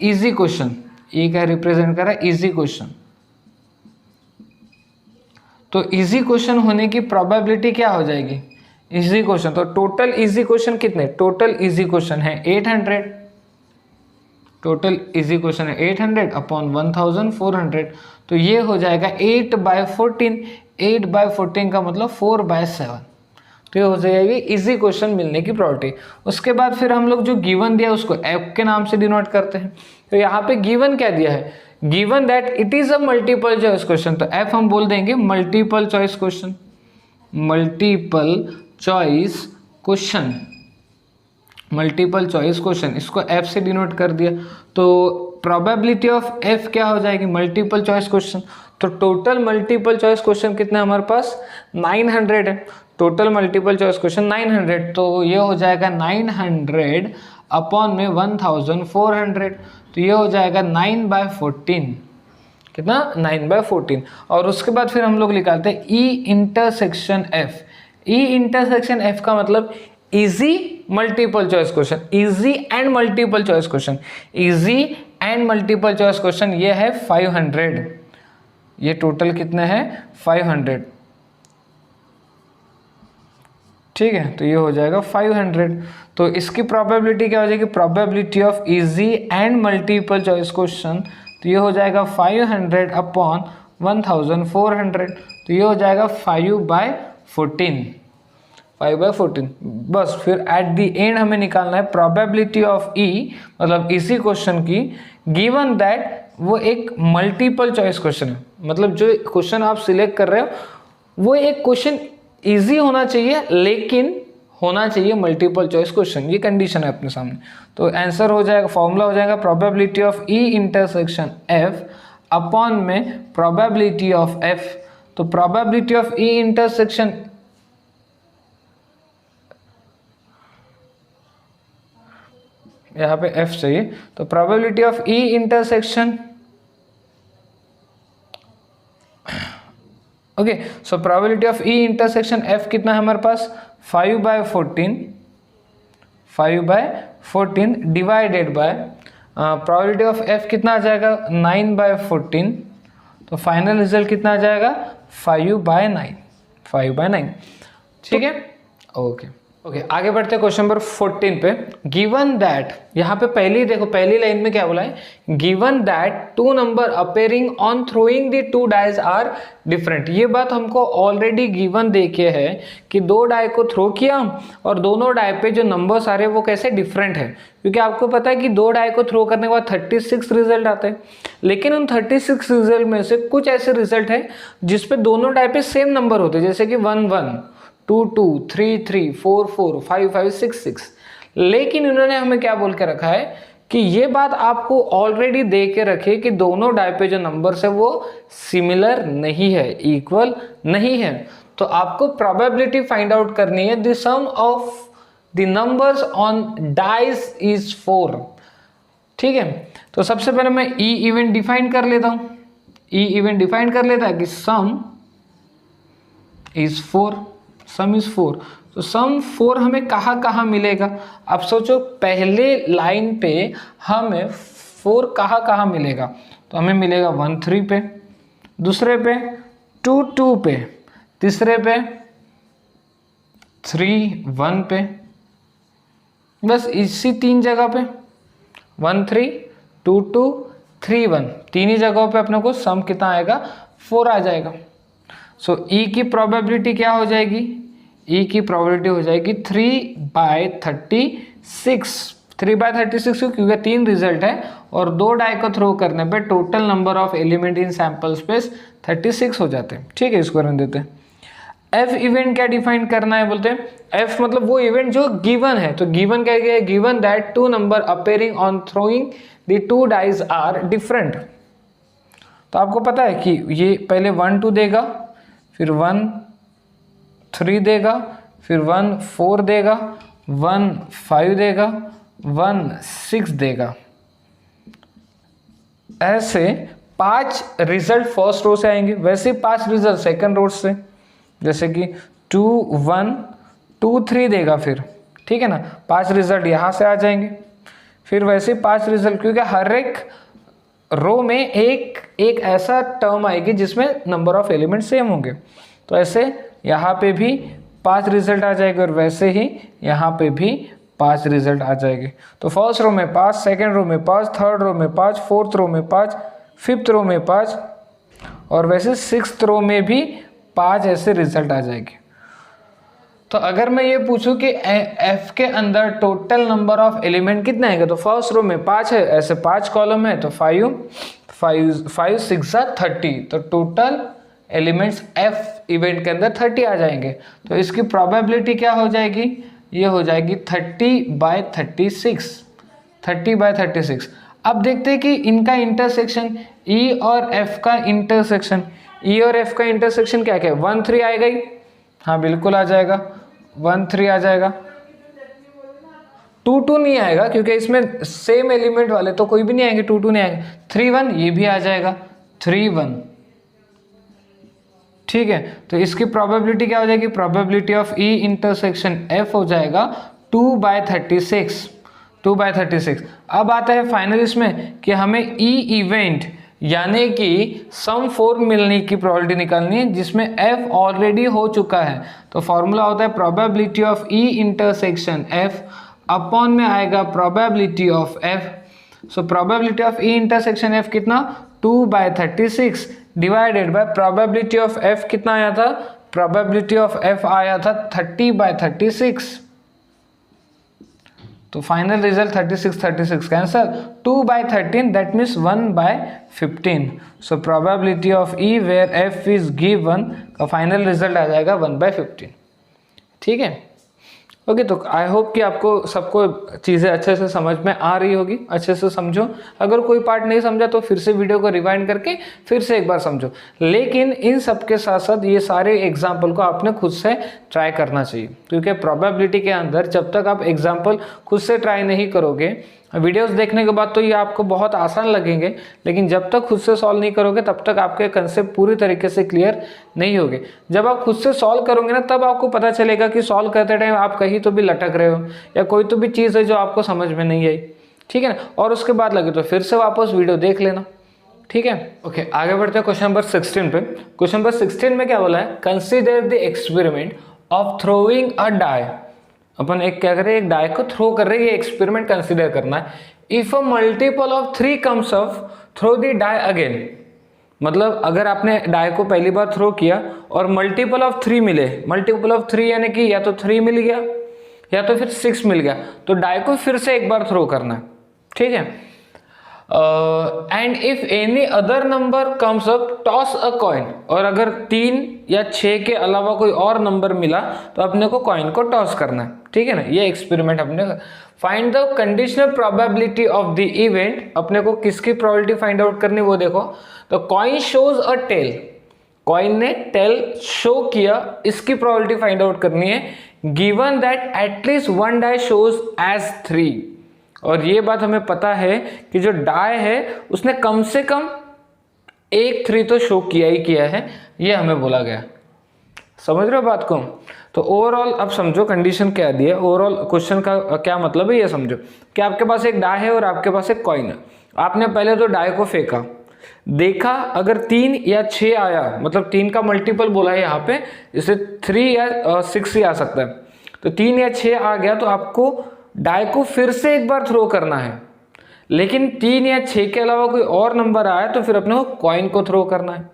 इजी क्वेश्चन, e क्या रिप्रेजेंट कर रहा है इजी क्वेश्चन। तो इजी क्वेश्चन होने की प्रोबेबिलिटी क्या हो जाएगी, इजी क्वेश्चन, तो टोटल इजी क्वेश्चन कितने, टोटल इजी क्वेश्चन है 800, टोटल इजी क्वेश्चन है 800 अपॉन 1400, तो ये हो जाएगा 8/14, 8/14 का मतलब 4/7, तो ये हो जाएगी इजी क्वेश्चन मिलने की प्रोबेबिलिटी। उसके बाद फिर हम लोग जो गिवन दिया उसको f के नाम से डिनोट करते हैं। तो यहाँ पे गिवन क्या दिया है, given that it is a multiple choice question, तो f हम बोल देंगे multiple choice question, multiple choice question, multiple choice question, इसको f से डिनोट कर दिया। तो प्रोबेबिलिटी ऑफ f क्या हो जाएगी, मल्टीपल चॉइस क्वेश्चन, तो टोटल मल्टीपल चॉइस क्वेश्चन कितने हमारे पास 900 है, टोटल मल्टीपल चॉइस क्वेश्चन 900, तो ये हो जाएगा 900 अपॉन में 1400, तो ये हो जाएगा 9/14, कितना 9/14। और उसके बाद फिर हम लोग निकालते हैं e इंटरसेक्शन f, ई इंटरसेक्शन एफ का मतलब easy multiple choice question, easy and multiple choice question, easy and multiple choice question. ये है 500, ये टोटल कितने हैं 500, ठीक है। तो ये हो जाएगा 500। तो इसकी प्रोबेबिलिटी क्या हो जाएगी, probability of easy and multiple choice question, तो ये हो जाएगा 500 अपॉन 1400, तो ये हो जाएगा 5/14, 5/14। बस फिर एट द एंड हमें निकालना है प्रोबेबिलिटी ऑफ ई, मतलब इसी क्वेश्चन की, गिवन दैट वो एक मल्टीपल चॉइस क्वेश्चन है, मतलब जो क्वेश्चन आप सिलेक्ट कर रहे हो वो एक क्वेश्चन इजी होना चाहिए लेकिन होना चाहिए मल्टीपल चॉइस क्वेश्चन, ये कंडीशन है अपने सामने। तो आंसर हो जाएगा, फॉर्मूला हो जाएगा probability of E intersection F upon में प्रोबेबिलिटी ऑफ एफ। तो प्रोबेबिलिटी ऑफ ई इंटरसेक्शन यहाँ पे एफ चाहिए, तो probability of E intersection, okay, so probability of E intersection F कितना है हमारे पास 5/14, 5/14 divided by probability of F कितना आ जाएगा 9/14, तो फाइनल रिजल्ट कितना आ जाएगा 5/9, 5/9, ठीक है। ओके ओके, आगे बढ़ते हैं क्वेश्चन नंबर 14 पे। गिवन दैट, यहाँ पे पहली देखो, पहली लाइन में क्या बोला है, given that two number appearing on throwing the two dies are different. ये बात हमको ऑलरेडी गिवन देखे है कि दो डाई को थ्रो किया और दोनों डाई पे जो नंबर्स आ रहे हैं वो कैसे डिफरेंट है, क्योंकि आपको पता है कि दो डाई को थ्रो करने के बाद 36 रिजल्ट आते हैं, लेकिन उन 36 रिजल्ट में से कुछ ऐसे रिजल्ट है जिसपे दोनों डाई पे सेम नंबर होते हैं, जैसे कि 1 1, 2 2, 3 3, 4 4, 5 5, 6 6। लेकिन उन्होंने हमें क्या बोल के रखा है कि ये बात आपको ऑलरेडी दे के रखे कि दोनों डाई पे जो नंबर्स है वो सिमिलर नहीं है, इक्वल नहीं है। तो आपको प्रोबेबिलिटी फाइंड आउट करनी है, the sum of the numbers on dies is 4, ठीक है। तो सबसे पहले मैं ई इवेंट डिफाइन कर लेता हूं, ई इवेंट डिफाइन कर लेता है कि सम इज 4, सम इज 4। तो सम 4 हमें कहाँ कहाँ मिलेगा, अब सोचो पहले लाइन पे हमें 4 कहाँ कहाँ मिलेगा, तो हमें मिलेगा 1 3 पे, दूसरे पे 2 2 पे, तीसरे पे 3 1 पे, बस इसी 3 जगह पे 1 3, 2 2, 3 1, तीन ही जगहों पे अपने को सम कितना आएगा 4 आ जाएगा। सो ई की प्रोबेबिलिटी क्या हो जाएगी, ई की प्रोबेबिलिटी हो जाएगी 3/36, 3/36 क्योंकि 3 रिजल्ट है और दो डाई को थ्रो करने पे total number of element in sample space 36 हो जाते हैं, ठीक है। इसको रन देते हैं। एफ इवेंट क्या डिफाइन करना है, बोलते हैं एफ मतलब वो इवेंट जो गिवन है, तो गिवन क्या है, given that two number appearing on throwing the two dies are different. तो आपको पता है कि ये पहले 1 2 देगा, फिर 1 3 देगा, फिर 1 4 देगा, 1 5 देगा, 1 6 देगा, ऐसे 5 रिजल्ट फर्स्ट रो से आएंगे, वैसे 5 रिजल्ट सेकंड रो से, जैसे कि 2 1 2 3 देगा फिर, ठीक है ना, 5 रिजल्ट यहाँ से आ जाएंगे, फिर वैसे 5 रिजल्ट, क्योंकि हर एक रो में एक ऐसा टर्म आएगी जिसमें नंबर ऑफ एलिमेंट सेम होंगे, तो ऐसे यहाँ पे भी 5 रिजल्ट आ जाएंगे और वैसे ही यहाँ पे भी 5 रिजल्ट आ जाएंगे। तो फर्स्ट रो में 5, सेकेंड रो में 5, थर्ड रो में 5, फोर्थ रो में 5, फिफ्थ रो में 5 और वैसे सिक्स्थ रो में भी 5 ऐसे रिजल्ट आ जाएंगे। तो अगर मैं ये पूछूं कि एफ के अंदर टोटल नंबर ऑफ एलिमेंट कितने आएंगे, तो फर्स्ट रो में 5 है, ऐसे 5 कॉलम है, तो 5 5 6 30, तो टोटल एलिमेंट्स एफ इवेंट के अंदर 30 आ जाएंगे। तो इसकी प्रोबेबिलिटी क्या हो जाएगी, ये हो जाएगी 30/36, 30/36। अब देखते हैं कि इनका इंटरसेक्शन ई और एफ का इंटरसेक्शन, ई और एफ का इंटरसेक्शन क्या क्या है, 1 3 आएगा ही, हाँ बिल्कुल आ जाएगा, 1 3 आ जाएगा, 2 2 नहीं आएगा क्योंकि इसमें सेम एलिमेंट वाले तो कोई भी नहीं आएंगे, 2 2 नहीं आएंगे, 3 1 ये भी आ जाएगा, 3 1 ठीक है, तो इसकी प्रोबेबिलिटी क्या हो जाएगी, probability of E intersection F हो जाएगा 2/36, 2/36। अब आता है फाइनल इसमें कि हमें ई इवेंट यानी कि सम 4 मिलने की प्रोबेबिलिटी निकालनी है जिसमें एफ ऑलरेडी हो चुका है। तो फॉर्मूला होता है probability of E intersection F upon में आएगा probability of F. So probability of E intersection F कितना, 2/36 divided by probability of F कितना आया था, प्रोबेबिलिटी ऑफ एफ आया था 30/36। तो final result 36 cancel, 2/13 that means 1/15। So probability of E where F is given का फाइनल रिजल्ट आ जाएगा 1/15। ठीक है, ओके। तो आई होप कि आपको सबको चीज़ें अच्छे से समझ में आ रही होगी, अच्छे से समझो। अगर कोई पार्ट नहीं समझा तो फिर से वीडियो को रिवाइंड करके फिर से एक बार समझो। लेकिन इन सब के साथ साथ ये सारे एग्जाम्पल को आपने खुद से ट्राई करना चाहिए, क्योंकि प्रोबेबिलिटी के अंदर जब तक आप एग्जाम्पल खुद से ट्राई नहीं करोगे, वीडियोस देखने के बाद तो ये आपको बहुत आसान लगेंगे, लेकिन जब तक खुद से सॉल्व नहीं करोगे तब तक आपके कंसेप्ट पूरी तरीके से क्लियर नहीं होंगे। जब आप खुद से सॉल्व करोगे ना, तब आपको पता चलेगा कि सॉल्व करते टाइम आप कहीं तो भी लटक रहे हो या कोई तो भी चीज़ है जो आपको समझ में नहीं आई। ठीक है ना, और उसके बाद लगे तो फिर से वापस वीडियो देख लेना। ठीक है, ओके। आगे बढ़ते हैं क्वेश्चन नंबर 16 पे। क्वेश्चन नंबर 16 में क्या बोला है, consider the experiment of throwing a die. अपन एक क्या कर रहे हैं, एक डाई को थ्रो कर रहे हैं, ये एक्सपेरिमेंट कंसीडर करना है। If a multiple of 3 comes off, throw the die again. मतलब अगर आपने डाई को पहली बार थ्रो किया और मल्टीपल ऑफ 3 मिले, मल्टीपल ऑफ 3 यानी कि या तो 3 मिल गया या तो फिर 6 मिल गया, तो डाई को फिर से एक बार थ्रो करना है। ठीक है, and if any other number comes up, toss a coin. और अगर 3 या 6 के अलावा कोई और नंबर मिला तो अपने को कॉइन को टॉस करना है। ठीक है ना, ये एक्सपेरिमेंट अपने find the conditional probability of the event. अपने को किसकी प्रोबेबिलिटी फाइंड आउट करनी वो देखो। तो coin shows a tail, coin ने टेल शो किया, इसकी प्रोबेबिलिटी फाइंड आउट करनी है। Given that at least 1 die shows as 3। और ये बात हमें पता है कि जो डाई है उसने कम से कम एक 3 तो शो किया ही किया है, ये हमें बोला गया। समझ रहे हो बात को। तो ओवरऑल अब समझो कंडीशन क्या दी है, ओवरऑल क्वेश्चन का क्या मतलब है ये समझो कि आपके पास एक डाई है और आपके पास एक कॉइन है। आपने पहले तो डाई को फेंका, देखा अगर 3 या 6 आया, मतलब 3 का मल्टीपल बोला है यहाँ पे, इसे 3 या 6 ही आ सकता है। तो 3 या 6 आ गया तो आपको डाई को फिर से एक बार थ्रो करना है। लेकिन 3 या 6 के अलावा कोई और नंबर आया तो फिर अपने को कॉइन को थ्रो करना है।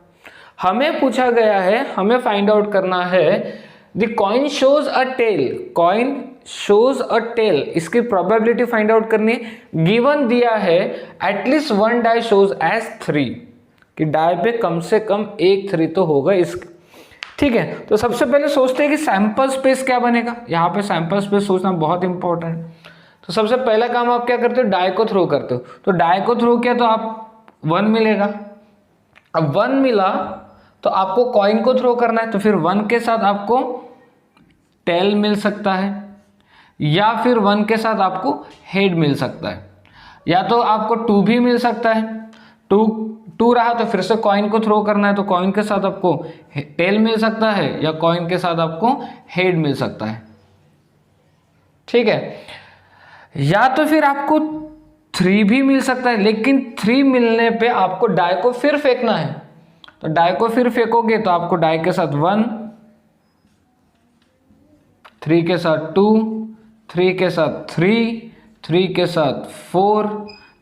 हमें पूछा गया है, हमें फाइंड आउट करना है the coin shows a tail, coin shows a tail, इसकी प्रोबेबिलिटी फाइंड आउट करनी है। गिवन दिया है एटलीस्ट 1 डाई शोज एज 3, कि डाई पे कम से कम एक 3 तो होगा इसका। ठीक है, तो सबसे पहले सोचते हैं कि सैंपल स्पेस क्या बनेगा। यहाँ पे सैंपल स्पेस सोचना बहुत इंपॉर्टेंट है। तो सबसे पहला काम आप क्या करते हो, डाई को थ्रो करते हो। तो डाई को थ्रो किया तो आप 1 मिलेगा। अब 1 मिला तो आपको कॉइन को थ्रो करना है, तो फिर 1 के साथ आपको टेल मिल सकता है, या फिर 1 के साथ आपको हेड मिल सकता है, या तो आपको 2 भी मिल सकता है। 2 रहा तो फिर से कॉइन को थ्रो करना है, तो कॉइन के साथ आपको टेल मिल सकता है या कॉइन के साथ आपको हेड मिल सकता है। ठीक है, या तो फिर आपको 3 भी मिल सकता है, लेकिन 3 मिलने पे आपको डाई को फिर फेंकना है। तो डाई को फिर फेंकोगे तो आपको डाई के साथ 1, 3 के साथ 2, 3 के साथ 3, 3 के साथ 4,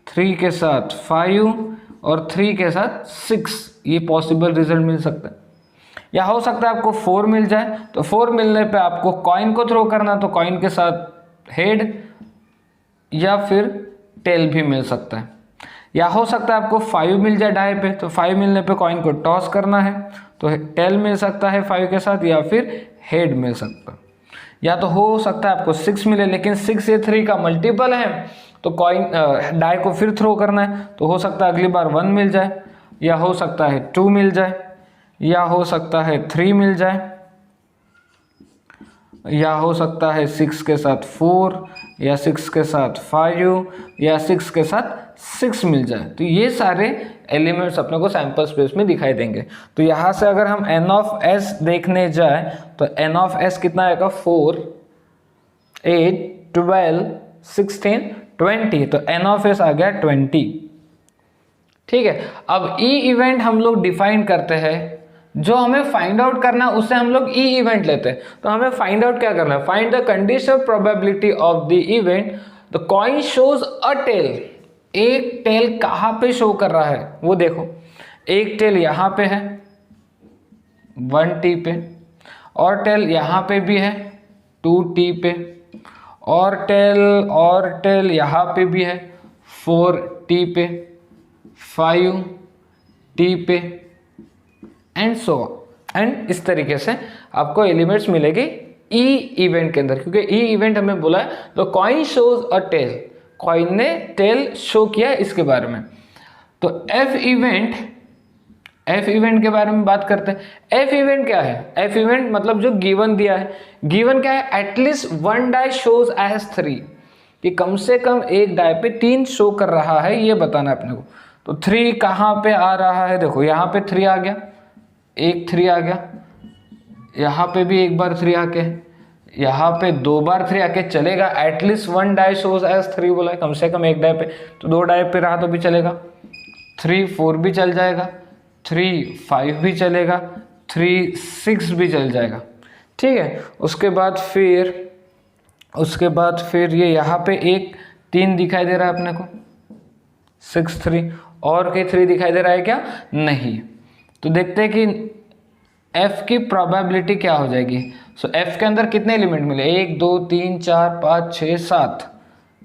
3 के साथ 5 और 3 के साथ 6, ये पॉसिबल रिजल्ट मिल सकता है। या हो सकता है आपको 4 मिल जाए, तो 4 मिलने पे आपको कॉइन को थ्रो करना, तो कॉइन के साथ हेड या फिर टेल भी मिल सकता है। या हो सकता है आपको 5 मिल जाए डाई पे, तो 5 मिलने पे कॉइन को टॉस करना है, तो टेल मिल सकता है 5 के साथ या फिर हेड मिल सकता है। या तो हो सकता है आपको 6 मिले, लेकिन 6 या 3 का मल्टीपल है, तो कॉइन डाई को फिर थ्रो करना है, तो हो सकता है अगली बार 1 मिल जाए, या हो सकता है 2 मिल जाए, या हो सकता है 3 मिल जाए, या हो सकता है 6 के साथ 4 या 6 के साथ 5 या 6 के साथ 6 मिल जाए, तो ये सारे एलिमेंट्स अपने को सैंपल स्पेस में दिखाई देंगे। तो यहाँ से अगर हम n ऑफ s देखने जाए तो n ऑफ s कितना आएगा 4, 8, 12, 16, 20, तो n ऑफ s आ गया 20। ठीक है, अब ई इवेंट हम लोग डिफाइन करते हैं, जो हमें फाइंड आउट करना है उससे हम लोग ई इवेंट लेते हैं। तो हमें फाइंड आउट क्या करना है, find the conditional probability of the event the coin shows a tail. एक टेल कहाँ पे शो कर रहा है वो देखो, एक टेल यहाँ पे है 1t पे, और टेल यहाँ पे भी है 2t पे, और टेल यहाँ पे भी है 4t पे, 5t पे, एंड सो एंड इस तरीके से आपको एलिमेंट्स मिलेगी ई इवेंट के अंदर, क्योंकि ई इवेंट हमें बोला है तो coin shows a tail, coin ने टेल शो किया इसके बारे में। तो एफ इवेंट के बारे में बात करते हैं। एफ इवेंट क्या है, एफ इवेंट मतलब जो गिवन दिया है, गिवन क्या है, एटलीस्ट 1 डाई शोज एज 3, कि कम से कम एक डाई पे 3 शो कर रहा है, ये बताना है अपने को। तो 3 कहाँ पे आ रहा है, देखो यहाँ पे 3 आ गया, एक 3 आ गया, यहाँ पे भी एक बार 3 आके, यहाँ पे 2 बार 3 आके चलेगा। एटलीस्ट 1 डाई शोज एज 3 बोला है, कम से कम एक डाई पे, तो 2 डाई पे रहा तो भी चलेगा, 3 4 भी चल जाएगा, 3 5 भी चलेगा, 3 6 भी चल जाएगा। ठीक है, उसके बाद फिर ये यहाँ पे एक 3 दिखाई दे रहा है अपने को, 6 3, और कहीं 3 दिखाई दे रहा है क्या, नहीं। तो देखते हैं कि f की प्रोबेबिलिटी क्या हो जाएगी। सो f के अंदर कितने एलिमेंट मिले, 1 2 3 4 5 6 7,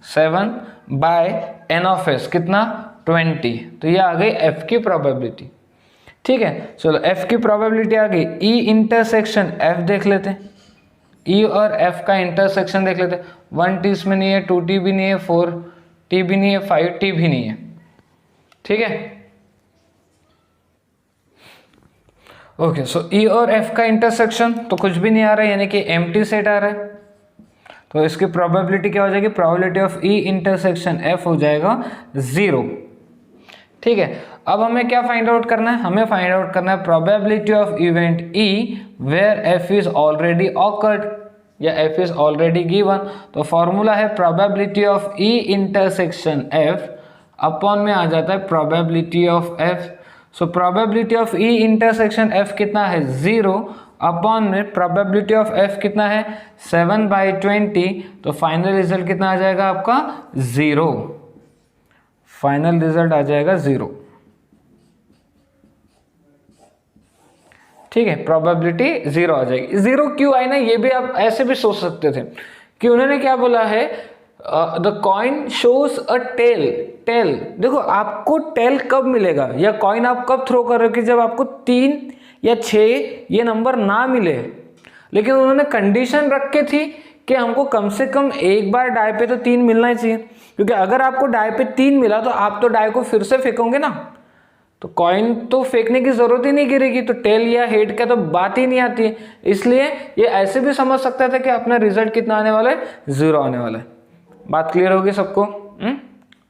7 बाय n ऑफ s कितना 20, तो ये आ गई f की प्रोबेबिलिटी। ठीक है, चलो f की प्रोबेबिलिटी आ गई। e इंटरसेक्शन f देख लेते हैं, e और f का इंटरसेक्शन देख लेते हैं। 1t इसमें नहीं है, 2t भी नहीं है, 4t भी नहीं है, 5t भी नहीं है। ठीक है, ओके, सो ई और एफ का इंटरसेक्शन तो कुछ भी नहीं आ रहा है, यानी कि एम्प्टी सेट आ रहा है, तो इसकी प्रोबेबिलिटी क्या हो जाएगी, probability of E intersection F हो जाएगा 0। ठीक है, अब हमें क्या फाइंड आउट करना है, हमें फाइंड आउट करना है probability of event E where F is already occurred या एफ इज ऑलरेडी गिवन। तो फॉर्मूला है probability of E intersection F upon में आ जाता है probability of F. So probability of E intersection F कितना है 0 अपॉन में प्रोबेबिलिटी ऑफ एफ कितना है 7/20, तो फाइनल रिजल्ट कितना आ जाएगा आपका 0, फाइनल रिजल्ट आ जाएगा 0। ठीक है, प्रोबेबिलिटी 0 आ जाएगी। 0 क्यों आई ना, ये भी आप ऐसे भी सोच सकते थे कि उन्होंने क्या बोला है, the coin shows a tail. Tail देखो, आपको टेल कब मिलेगा या कॉइन आप कब थ्रो कर रहे हो कि जब आपको 3 या 6 ये नंबर ना मिले। लेकिन उन्होंने कंडीशन रख के थी कि हमको कम से कम एक बार डाई पे तो 3 मिलना ही चाहिए, क्योंकि अगर आपको डाई पे 3 मिला तो आप तो डाई को फिर से फेंकोगे ना, तो कॉइन तो फेंकने की जरूरत ही नहीं गिरेगी, तो टेल या हेड का तो बात ही नहीं आती है। इसलिए ये ऐसे भी समझ सकता था कि अपना रिजल्ट कितना आने वाला है, 0 आने वाला है। बात क्लियर होगी सबको?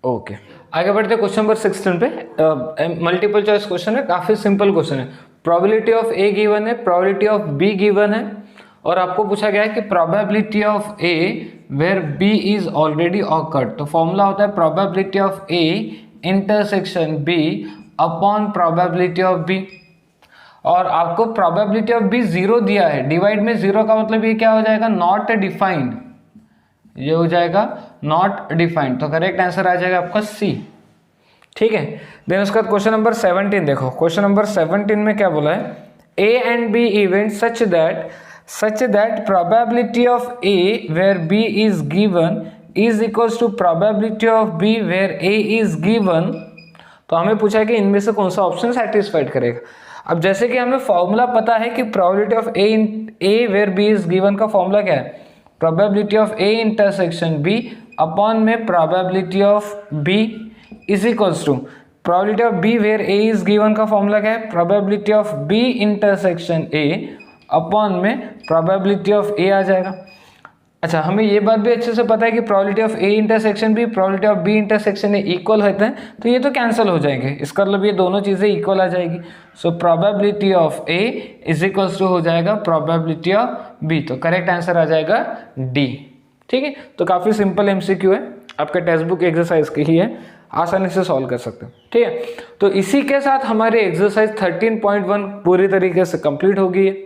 ओके, आगे बढ़ते क्वेश्चन नंबर 16 पे। मल्टीपल चॉइस क्वेश्चन है, काफी सिंपल क्वेश्चन है। प्रोबेबिलिटी ऑफ ए गिवन है, प्रोबेबिलिटी ऑफ बी गिवन है, और आपको पूछा गया है कि probability of A where B is already occurred. तो फॉर्मूला होता है probability of A intersection B upon probability of B, और आपको प्रोबेबिलिटी ऑफ बी 0 दिया है। डिवाइड में 0 का मतलब ये क्या हो जाएगा, नॉट डिफाइंड, ये हो जाएगा नॉट डिफाइंड। तो करेक्ट आंसर आ जाएगा आपका सी। ठीक है, देन उसका क्वेश्चन नंबर 17 देखो। क्वेश्चन नंबर 17 में क्या बोला है, A and B event such that probability of A where B is given is equals to probability of B where A is given. तो हमें पूछा है कि इनमें से कौन सा ऑप्शन सेटिस्फाइड करेगा। अब जैसे कि हमें फॉर्मूला पता है कि probability of A where B is given का फॉर्मूला क्या है, probability of A intersection B upon में probability of B is equals to probability of B where A is given का फॉर्मूला क्या है, probability of B intersection A upon में प्रोबेबिलिटी ऑफ ए आ जाएगा। अच्छा, हमें ये बात भी अच्छे से पता है कि प्रोबेबिलिटी ऑफ ए इंटरसेक्शन भी probability of B intersection equal होते हैं, तो ये तो कैंसिल हो जाएंगे, इसका मतलब ये दोनों चीज़ें इक्वल आ जाएगी। So probability of A is equals to हो जाएगा प्रोबेबिलिटी ऑफ बी, तो करेक्ट आंसर आ जाएगा डी। ठीक है, तो काफ़ी सिंपल एमसीक्यू है, आपका टेक्स्ट बुक एक्सरसाइज की ही है, आसानी से सॉल्व कर सकते हैं। ठीक है, तो इसी के साथ हमारी एक्सरसाइज 13.1 पूरी तरीके से कंप्लीट हो गई है।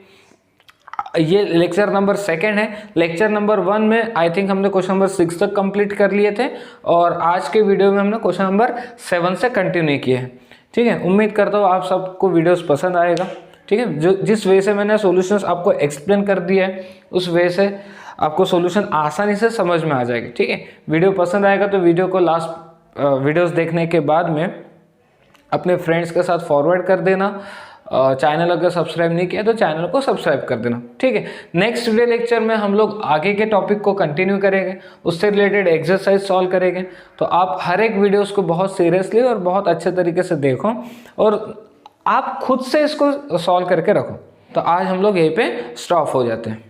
ये लेक्चर नंबर 2 है। लेक्चर नंबर 1 में आई थिंक हमने क्वेश्चन नंबर 6 तक कंप्लीट कर लिए थे, और आज के वीडियो में हमने क्वेश्चन नंबर 7 से कंटिन्यू किया है। ठीक है, उम्मीद करता हूँ आप सबको वीडियोस पसंद आएगा। ठीक है, जो जिस वे से मैंने सॉल्यूशंस आपको एक्सप्लेन कर दिया है, उस वे से आपको सॉल्यूशन आसानी से समझ में आ जाएगी। ठीक है, वीडियो पसंद आएगा तो वीडियो को लास्ट वीडियोस देखने के बाद में अपने फ्रेंड्स के साथ फॉरवर्ड कर देना। चैनल अगर सब्सक्राइब नहीं किया तो चैनल को सब्सक्राइब कर देना। ठीक है, नेक्स्ट वीडियो लेक्चर में हम लोग आगे के टॉपिक को कंटिन्यू करेंगे, उससे रिलेटेड एक्सरसाइज सॉल्व करेंगे। तो आप हर एक वीडियोस को बहुत सीरियसली और बहुत अच्छे तरीके से देखो, और आप खुद से इसको सॉल्व करके रखो। तो आज हम लोग यहीं पे स्टॉप हो जाते हैं।